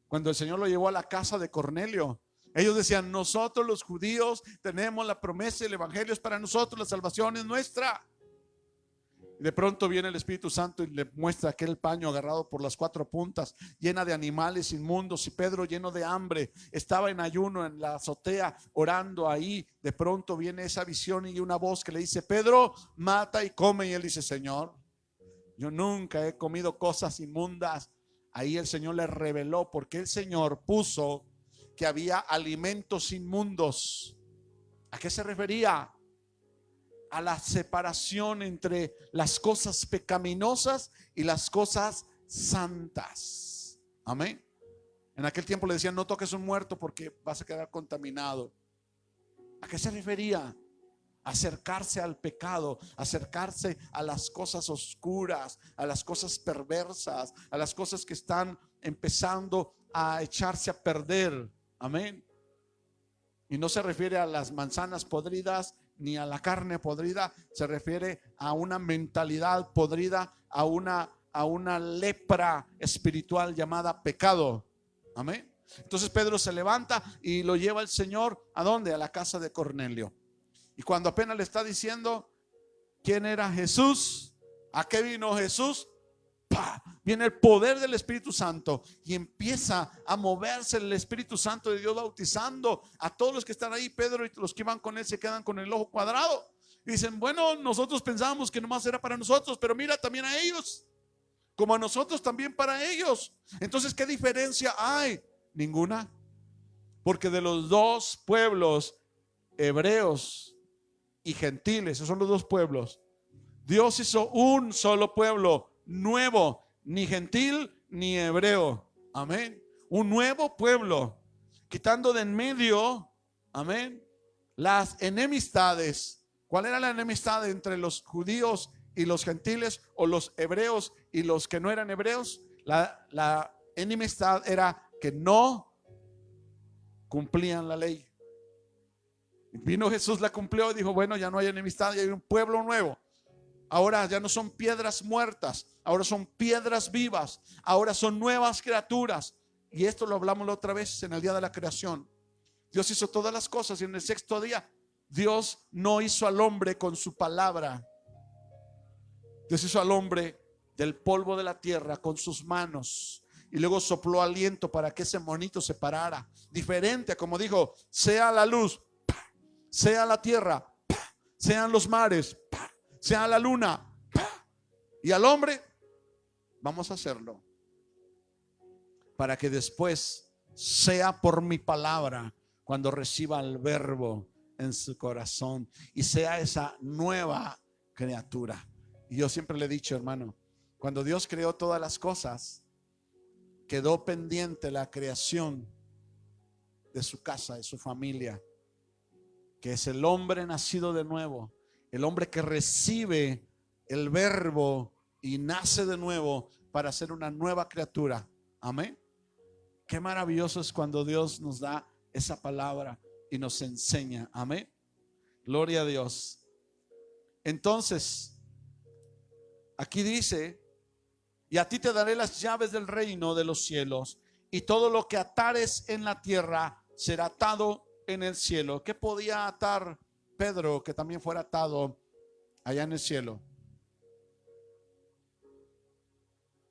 Cuando el Señor lo llevó a la casa de Cornelio, ellos decían, nosotros los judíos tenemos la promesa, el evangelio es para nosotros, la salvación es nuestra. Y de pronto viene el Espíritu Santo y le muestra aquel paño agarrado por las cuatro puntas, llena de animales inmundos, y Pedro, lleno de hambre, estaba en ayuno en la azotea orando ahí. De pronto viene esa visión y una voz que le dice, Pedro, mata y come. Y él dice, Señor, yo nunca he comido cosas inmundas. Ahí el Señor le reveló, porque el Señor puso que había alimentos inmundos. ¿A qué se refería? A la separación entre las cosas pecaminosas y las cosas santas. Amén. En aquel tiempo le decían, no toques un muerto porque vas a quedar contaminado. ¿A qué se refería? Acercarse al pecado, acercarse a las cosas oscuras, a las cosas perversas, a las cosas que están empezando a echarse a perder. Amén. Y no se refiere a las manzanas podridas ni a la carne podrida, se refiere a una mentalidad podrida, a una lepra espiritual llamada pecado. Amén. Entonces Pedro se levanta y lo lleva el Señor, ¿a dónde? A la casa de Cornelio. Y cuando apenas le está diciendo quién era Jesús, a qué vino Jesús, ¡pah!, viene el poder del Espíritu Santo y empieza a moverse el Espíritu Santo de Dios, bautizando a todos los que están ahí. Pedro y los que iban con él se quedan con el ojo cuadrado. Y dicen, bueno, nosotros pensábamos que nomás era para nosotros, pero mira también a ellos, como a nosotros también para ellos. Entonces, ¿qué diferencia hay? Ninguna. Porque de los dos pueblos, hebreos y gentiles, esos son los dos pueblos, Dios hizo un solo pueblo nuevo, ni gentil ni hebreo. Amén. Un nuevo pueblo, quitando de en medio, amén, las enemistades. ¿Cuál era la enemistad entre los judíos y los gentiles, o los hebreos y los que no eran hebreos? La enemistad era que no cumplían la ley. Vino Jesús, la cumplió y dijo, bueno, ya no hay enemistad, ya hay un pueblo nuevo. Ahora ya no son piedras muertas, ahora son piedras vivas, ahora son nuevas criaturas. Y esto lo hablamos la otra vez en el día de la creación. Dios hizo todas las cosas y en el sexto día Dios no hizo al hombre con su palabra. Dios hizo al hombre del polvo de la tierra con sus manos, y luego sopló aliento para que ese monito se parara. Diferente a como dijo, sea la luz, sea la tierra, sean los mares, sea la luna. Y al hombre, vamos a hacerlo para que después sea por mi palabra, cuando reciba el verbo en su corazón, y sea esa nueva criatura. Y yo siempre le he dicho, hermano, cuando Dios creó todas las cosas, quedó pendiente la creación de su casa, de su familia, que es el hombre nacido de nuevo, el hombre que recibe el verbo y nace de nuevo para ser una nueva criatura. Amén. Qué maravilloso es cuando Dios nos da esa palabra y nos enseña. Amén. Gloria a Dios. Entonces, aquí dice, y a ti te daré las llaves del reino de los cielos, y todo lo que atares en la tierra será atado en el cielo. ¿Qué podía atar Pedro que también fuera atado allá en el cielo?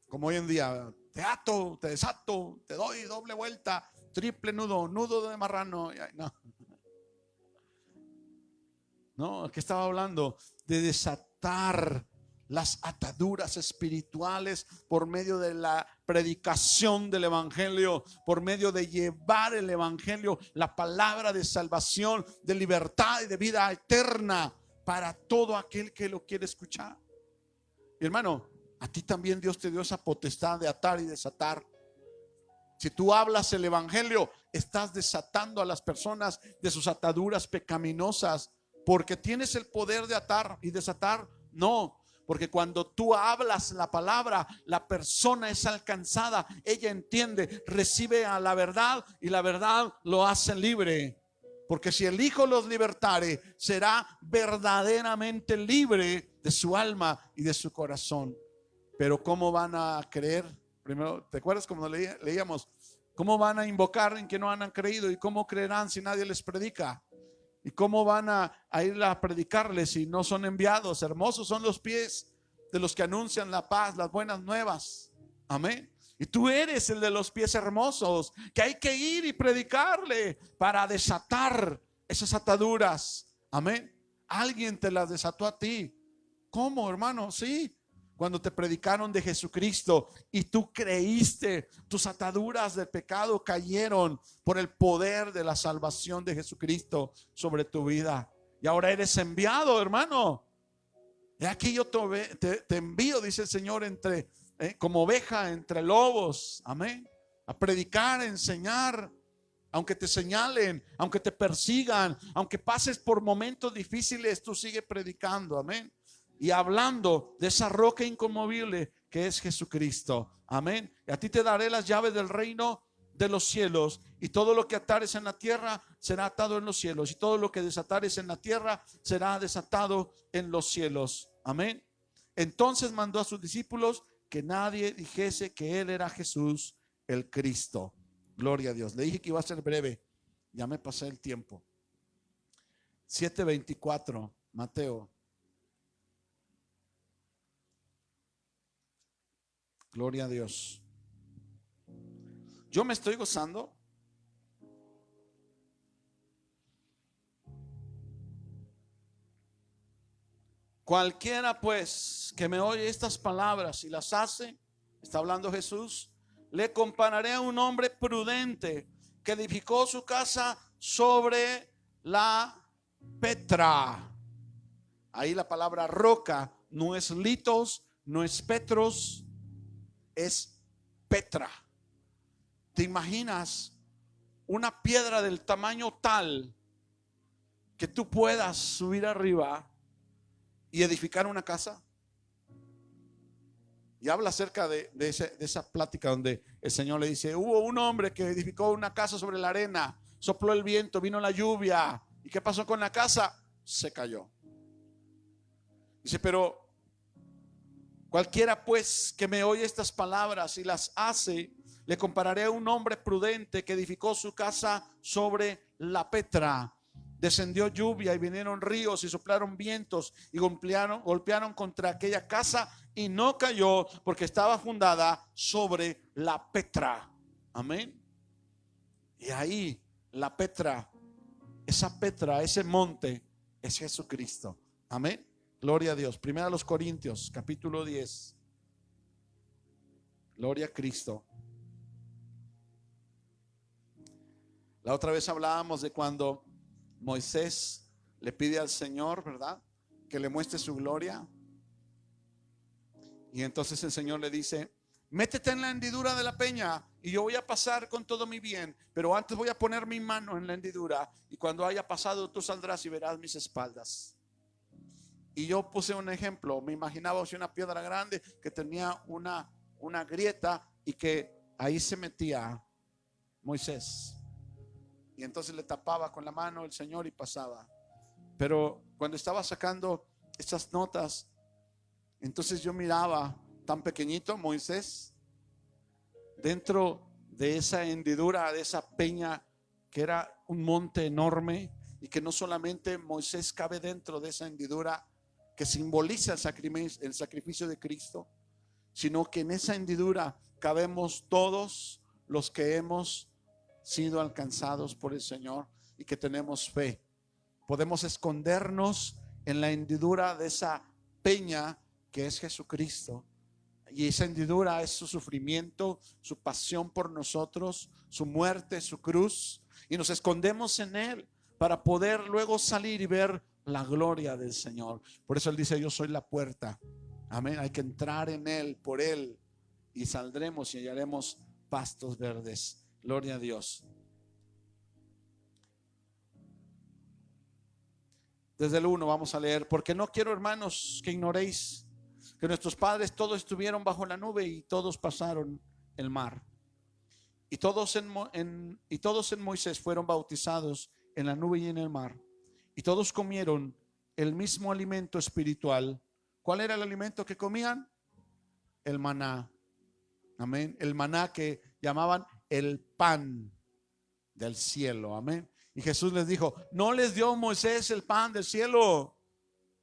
Como hoy en día, te ato, te desato, te doy doble vuelta, triple nudo, nudo de marrano. No, aquí estaba hablando de desatar las ataduras espirituales por medio de la predicación del evangelio, por medio de llevar el evangelio, la palabra de salvación, de libertad y de vida eterna para todo aquel que lo quiere escuchar. Y hermano, a ti también Dios te dio esa potestad de atar y desatar. Si tú hablas el evangelio, estás desatando a las personas de sus ataduras pecaminosas, porque tienes el poder de atar y desatar. No, porque cuando tú hablas la palabra, la persona es alcanzada, ella entiende, recibe a la verdad, y la verdad lo hace libre. Porque si el Hijo los libertare, será verdaderamente libre de su alma y de su corazón. Pero ¿cómo van a creer? Primero, ¿te acuerdas como leíamos? ¿Cómo van a invocar en que no han creído? ¿Y cómo creerán si nadie les predica? ¿Y cómo van a ir a predicarles si no son enviados? Hermosos son los pies de los que anuncian la paz, las buenas nuevas. Amén. Y tú eres el de los pies hermosos, que hay que ir y predicarle para desatar esas ataduras. Amén. Alguien te las desató a ti. ¿Cómo, hermano? Sí. Cuando te predicaron de Jesucristo y tú creíste, tus ataduras de pecado cayeron por el poder de la salvación de Jesucristo sobre tu vida. Y ahora eres enviado, hermano. Y aquí yo te envío, dice el Señor, como oveja entre lobos. Amén. A predicar, a enseñar. Aunque te señalen, aunque te persigan, aunque pases por momentos difíciles, tú sigue predicando. Amén. Y hablando de esa roca inconmovible que es Jesucristo. Amén. Y a ti te daré las llaves del reino de los cielos, y todo lo que atares en la tierra será atado en los cielos, y todo lo que desatares en la tierra será desatado en los cielos. Amén. Entonces mandó a sus discípulos que nadie dijese que él era Jesús el Cristo. Gloria a Dios. Le dije que iba a ser breve, ya me pasé el tiempo. 7:24, Mateo. Gloria a Dios. Yo me estoy gozando. Cualquiera pues que me oye estas palabras y las hace, está hablando Jesús, le compararé a un hombre prudente que edificó su casa sobre la Petra. Ahí la palabra roca no es litos, no es petros, es Petra. ¿Te imaginas una piedra del tamaño tal que tú puedas subir arriba y edificar una casa? Y habla acerca de esa plática donde el Señor le dice: hubo un hombre que edificó una casa sobre la arena, sopló el viento, vino la lluvia. ¿Y qué pasó con la casa? Se cayó. Dice: pero cualquiera pues que me oye estas palabras y las hace, le compararé a un hombre prudente que edificó su casa sobre la Petra. Descendió lluvia y vinieron ríos y soplaron vientos y golpearon contra aquella casa y no cayó porque estaba fundada sobre la Petra. Amén. Y ahí la Petra, esa Petra, ese monte es Jesucristo. Amén. Gloria a Dios. Primera a los Corintios, capítulo 10. Gloria a Cristo. La otra vez hablábamos de cuando Moisés le pide al Señor, ¿verdad?, que le muestre su gloria. Y entonces el Señor le dice: métete en la hendidura de la peña y yo voy a pasar con todo mi bien, pero antes voy a poner mi mano en la hendidura y cuando haya pasado tú saldrás y verás mis espaldas. Y yo puse un ejemplo, me imaginaba una piedra grande que tenía una grieta y que ahí se metía Moisés. Y entonces le tapaba con la mano el Señor y pasaba. Pero cuando estaba sacando estas notas, entonces yo miraba tan pequeñito Moisés dentro de esa hendidura, de esa peña que era un monte enorme, y que no solamente Moisés cabe dentro de esa hendidura que simboliza el sacrificio de Cristo, sino que en esa hendidura cabemos todos los que hemos sido alcanzados por el Señor y que tenemos fe. Podemos escondernos en la hendidura de esa peña que es Jesucristo, y esa hendidura es su sufrimiento, su pasión por nosotros, su muerte, su cruz, y nos escondemos en él para poder luego salir y ver la gloria del Señor. Por eso él dice: yo soy la puerta. Amén. Hay que entrar en él, por él, y saldremos y hallaremos pastos verdes. Gloria a Dios. Desde el 1 vamos a leer: porque no quiero, hermanos, que ignoréis que nuestros padres todos estuvieron bajo la nube y todos pasaron el mar. Y todos en Moisés fueron bautizados en la nube y en el mar. Y todos comieron el mismo alimento espiritual. ¿Cuál era el alimento que comían? El maná. Amén. El maná que llamaban el pan del cielo. Amén. Y Jesús les dijo: no les dio Moisés el pan del cielo,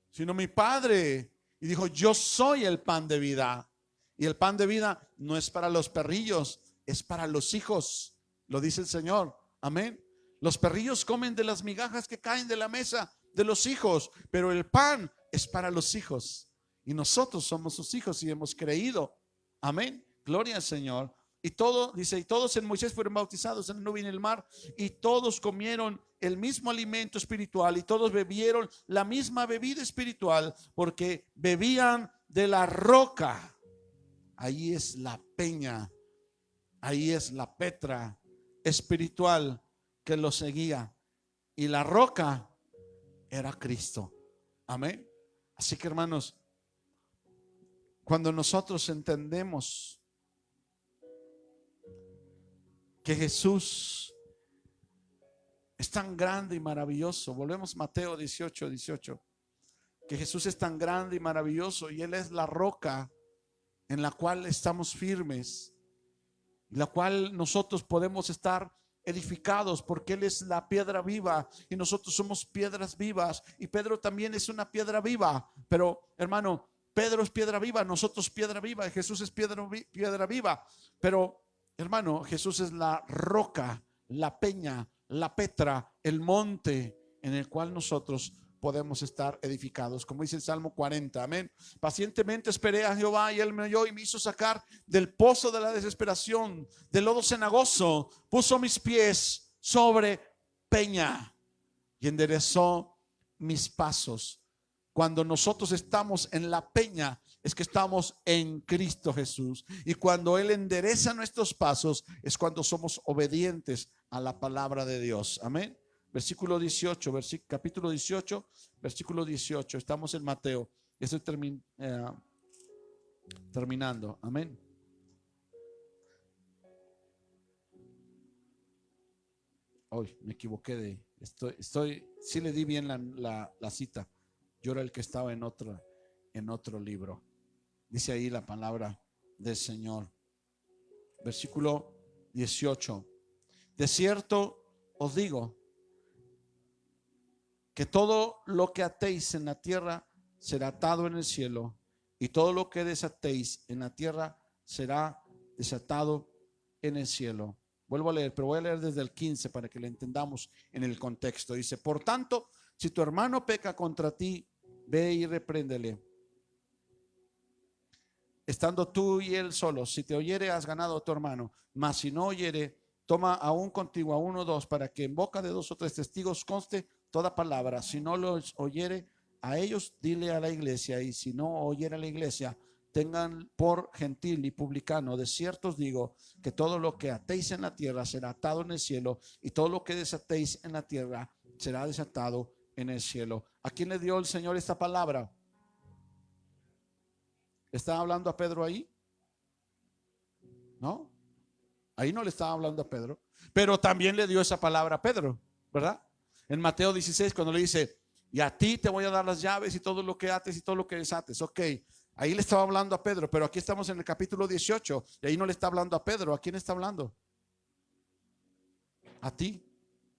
sino mi Padre. Y dijo: yo soy el pan de vida. Y el pan de vida no es para los perrillos, es para los hijos. Lo dice el Señor. Amén. Los perrillos comen de las migajas que caen de la mesa de los hijos, pero el pan es para los hijos. Y nosotros somos sus hijos y hemos creído. Amén. Gloria al Señor. Y todo, dice, y todos en Moisés fueron bautizados en la nube y en el mar, y todos comieron el mismo alimento espiritual, y todos bebieron la misma bebida espiritual, porque bebían de la roca. Ahí es la peña, ahí es la Petra espiritual que los seguía, y la roca era Cristo. Amén. Así que, hermanos, cuando nosotros entendemos que Jesús es tan grande y maravilloso, volvemos a Mateo 18:18, que Jesús es tan grande y maravilloso y Él es la roca en la cual estamos firmes, la cual nosotros podemos estar edificados, porque Él es la piedra viva y nosotros somos piedras vivas, y Pedro también es una piedra viva. Pero, hermano, Pedro es piedra viva, nosotros piedra viva, y Jesús es piedra viva. Pero, hermano, Jesús es la roca, la peña, la Petra, el monte en el cual nosotros podemos estar edificados. Como dice el Salmo 40, amén. Pacientemente esperé a Jehová y él me oyó y me hizo sacar del pozo de la desesperación, del lodo cenagoso. Puso mis pies sobre peña y enderezó mis pasos. Cuando nosotros estamos en la peña, es que estamos en Cristo Jesús. Y cuando Él endereza nuestros pasos, es cuando somos obedientes a la palabra de Dios. Amén. Versículo 18, capítulo 18, versículo 18. Estamos en Mateo. Estoy terminando. Amén. Hoy me equivoqué sí le di bien la cita. Yo era el que estaba en otro libro. Dice ahí la palabra del Señor. Versículo 18. De cierto os digo que todo lo que atéis en la tierra será atado en el cielo, y todo lo que desatéis en la tierra será desatado en el cielo. Vuelvo a leer, pero voy a leer desde el 15 para que lo entendamos en el contexto. Dice: por tanto, si tu hermano peca contra ti, ve y repréndele, estando tú y él solos. Si te oyere, has ganado a tu hermano. Mas si no oyere, toma aún contigo a uno o dos, para que en boca de 2 o 3 testigos conste toda palabra. Si no los oyere a ellos, dile a la iglesia. Y si no oyere a la iglesia, tengan por gentil y publicano. De cierto os digo que todo lo que atéis en la tierra será atado en el cielo, y todo lo que desatéis en la tierra será desatado en el cielo. ¿A quién le dio el Señor esta palabra? ¿Estaba hablando a Pedro ahí? No, ahí no le estaba hablando a Pedro, pero también le dio esa palabra a Pedro, ¿verdad? En Mateo 16, cuando le dice: y a ti te voy a dar las llaves y todo lo que ates y todo lo que desates. Ok, ahí le estaba hablando a Pedro, pero aquí estamos en el capítulo 18 y ahí no le está hablando a Pedro. ¿A quién está hablando? A ti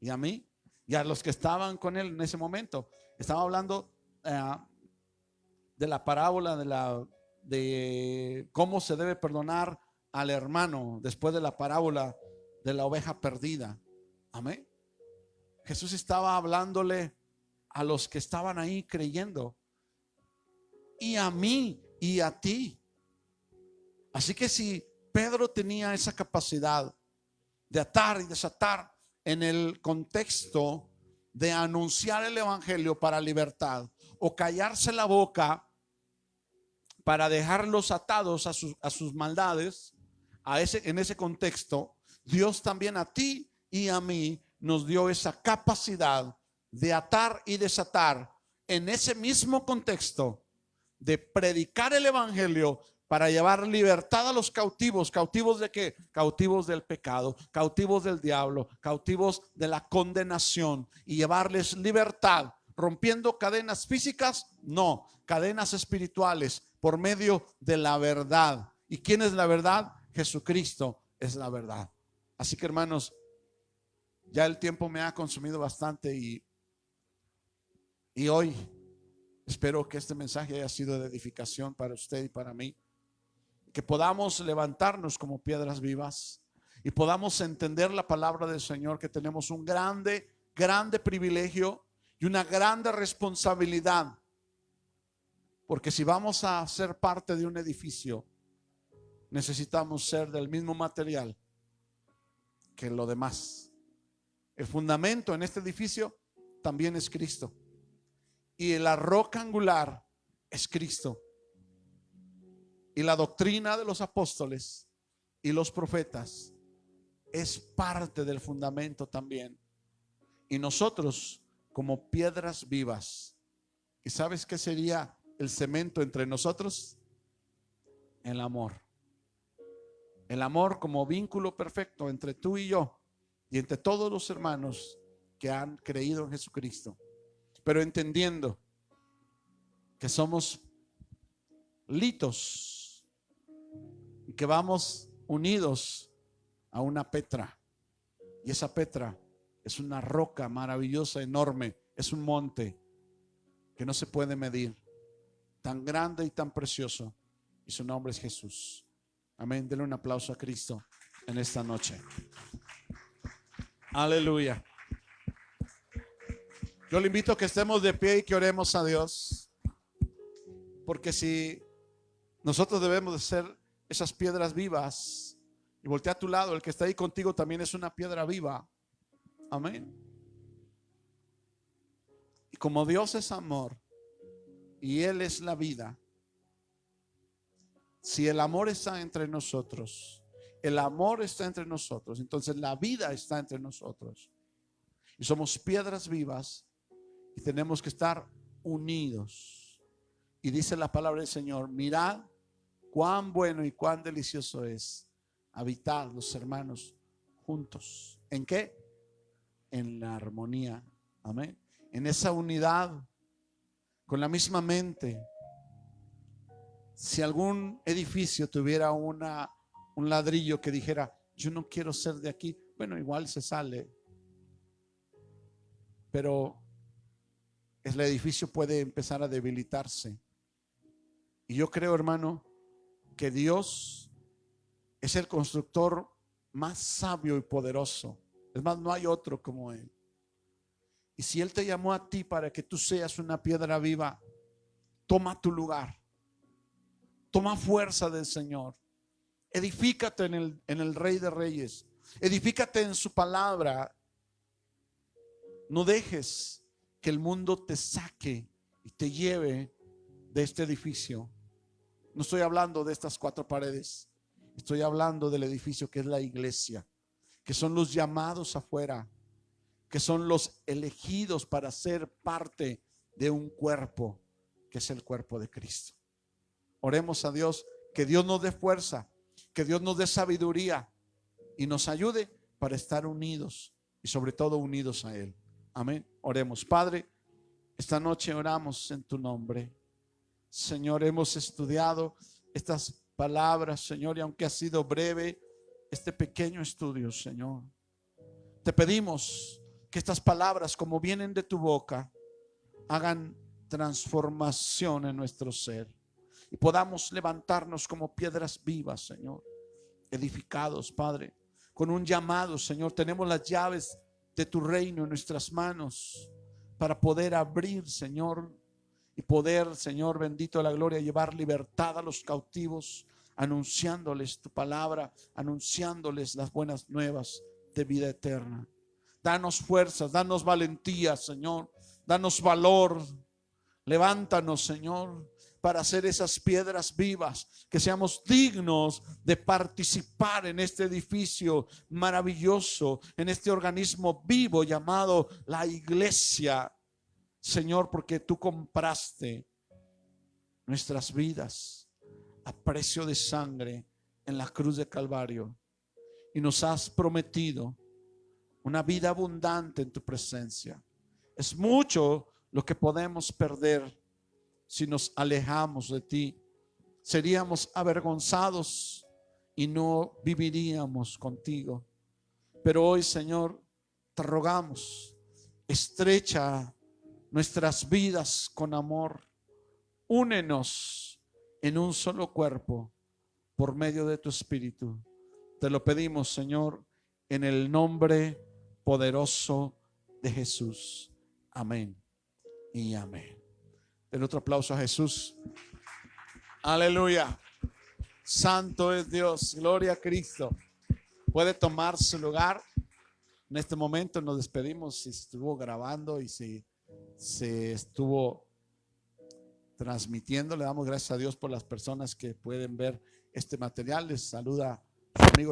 y a mí y a los que estaban con él en ese momento. Estaba hablando de la parábola de cómo se debe perdonar al hermano después de la parábola de la oveja perdida. Amén. Jesús estaba hablándole a los que estaban ahí creyendo, y a mí y a ti. Así que si Pedro tenía esa capacidad de atar y desatar en el contexto de anunciar el evangelio para libertad, o callarse la boca para dejarlos atados a sus maldades, en ese contexto, Dios también a ti y a mí nos dio esa capacidad de atar y desatar en ese mismo contexto, de predicar el evangelio para llevar libertad a los cautivos. ¿Cautivos de qué? Cautivos del pecado, cautivos del diablo, cautivos de la condenación, y llevarles libertad, rompiendo cadenas físicas, no, cadenas espirituales, por medio de la verdad. ¿Y quién es la verdad? Jesucristo es la verdad. Así que, hermanos, ya el tiempo me ha consumido bastante, y hoy espero que este mensaje haya sido de edificación para usted y para mí, que podamos levantarnos como piedras vivas y podamos entender la palabra del Señor, que tenemos un grande privilegio y una grande responsabilidad, porque si vamos a ser parte de un edificio, necesitamos ser del mismo material que lo demás. El fundamento en este edificio también es Cristo, y la roca angular es Cristo, y la doctrina de los apóstoles y los profetas es parte del fundamento también. Y nosotros, como piedras vivas, ¿y sabes qué sería el cemento entre nosotros? El amor. El amor como vínculo perfecto entre tú y yo, y entre todos los hermanos que han creído en Jesucristo, pero entendiendo que somos litos y que vamos unidos a una Petra, y esa Petra es una roca maravillosa, enorme, es un monte que no se puede medir, tan grande y tan precioso, y su nombre es Jesús. Amén. Denle un aplauso a Cristo en esta noche. Aleluya. Yo le invito a que estemos de pie y que oremos a Dios. Porque si nosotros debemos de ser esas piedras vivas, y voltea a tu lado, el que está ahí contigo también es una piedra viva. Amén. Y como Dios es amor y Él es la vida, si el amor está entre nosotros, el amor está entre nosotros, entonces la vida está entre nosotros. Y somos piedras vivas y tenemos que estar unidos. Y dice la palabra del Señor: mirad cuán bueno y cuán delicioso es habitar los hermanos juntos. ¿En qué? En la armonía. Amén. En esa unidad, con la misma mente. Si algún edificio tuviera un ladrillo que dijera: yo no quiero ser de aquí, bueno, igual se sale. Pero el edificio puede empezar a debilitarse. Y yo creo, hermano, que Dios es el constructor más sabio y poderoso. Es más, no hay otro como Él. Y si Él te llamó a ti para que tú seas una piedra viva, toma tu lugar. Toma fuerza del Señor. Edifícate en el Rey de Reyes. Edifícate en su palabra. No dejes que el mundo te saque y te lleve de este edificio. No estoy hablando de estas 4 paredes. Estoy hablando del edificio que es la iglesia, que son los llamados afuera, que son los elegidos para ser parte de un cuerpo, que es el cuerpo de Cristo. Oremos a Dios, que Dios nos dé fuerza, que Dios nos dé sabiduría y nos ayude para estar unidos y sobre todo unidos a Él. Amén. Oremos. Padre, esta noche oramos en tu nombre. Señor, hemos estudiado estas palabras, Señor, y aunque ha sido breve este pequeño estudio, Señor, te pedimos que estas palabras, como vienen de tu boca, hagan transformación en nuestro ser y podamos levantarnos como piedras vivas, Señor, edificados, Padre, con un llamado, Señor. Tenemos las llaves de tu reino en nuestras manos para poder abrir, Señor, y poder, Señor bendito de la gloria, llevar libertad a los cautivos, anunciándoles tu palabra, anunciándoles las buenas nuevas de vida eterna. Danos fuerzas, danos valentía, Señor, danos valor. Levántanos, Señor, para ser esas piedras vivas, que seamos dignos de participar en este edificio maravilloso, en este organismo vivo llamado la iglesia, Señor, porque tú compraste nuestras vidas a precio de sangre en la cruz de Calvario y nos has prometido una vida abundante en tu presencia. Es mucho lo que podemos perder si nos alejamos de ti. Seríamos avergonzados y no viviríamos contigo. Pero hoy, Señor, te rogamos, estrecha nuestras vidas con amor. Únenos en un solo cuerpo por medio de tu Espíritu. Te lo pedimos, Señor, en el nombre poderoso de Jesús. Amén y amén. Den otro aplauso a Jesús. Aleluya. Santo es Dios. Gloria a Cristo. Puede tomar su lugar. En este momento nos despedimos. Si estuvo grabando y si se estuvo transmitiendo, le damos gracias a Dios por las personas que pueden ver este material. Les saluda su amigo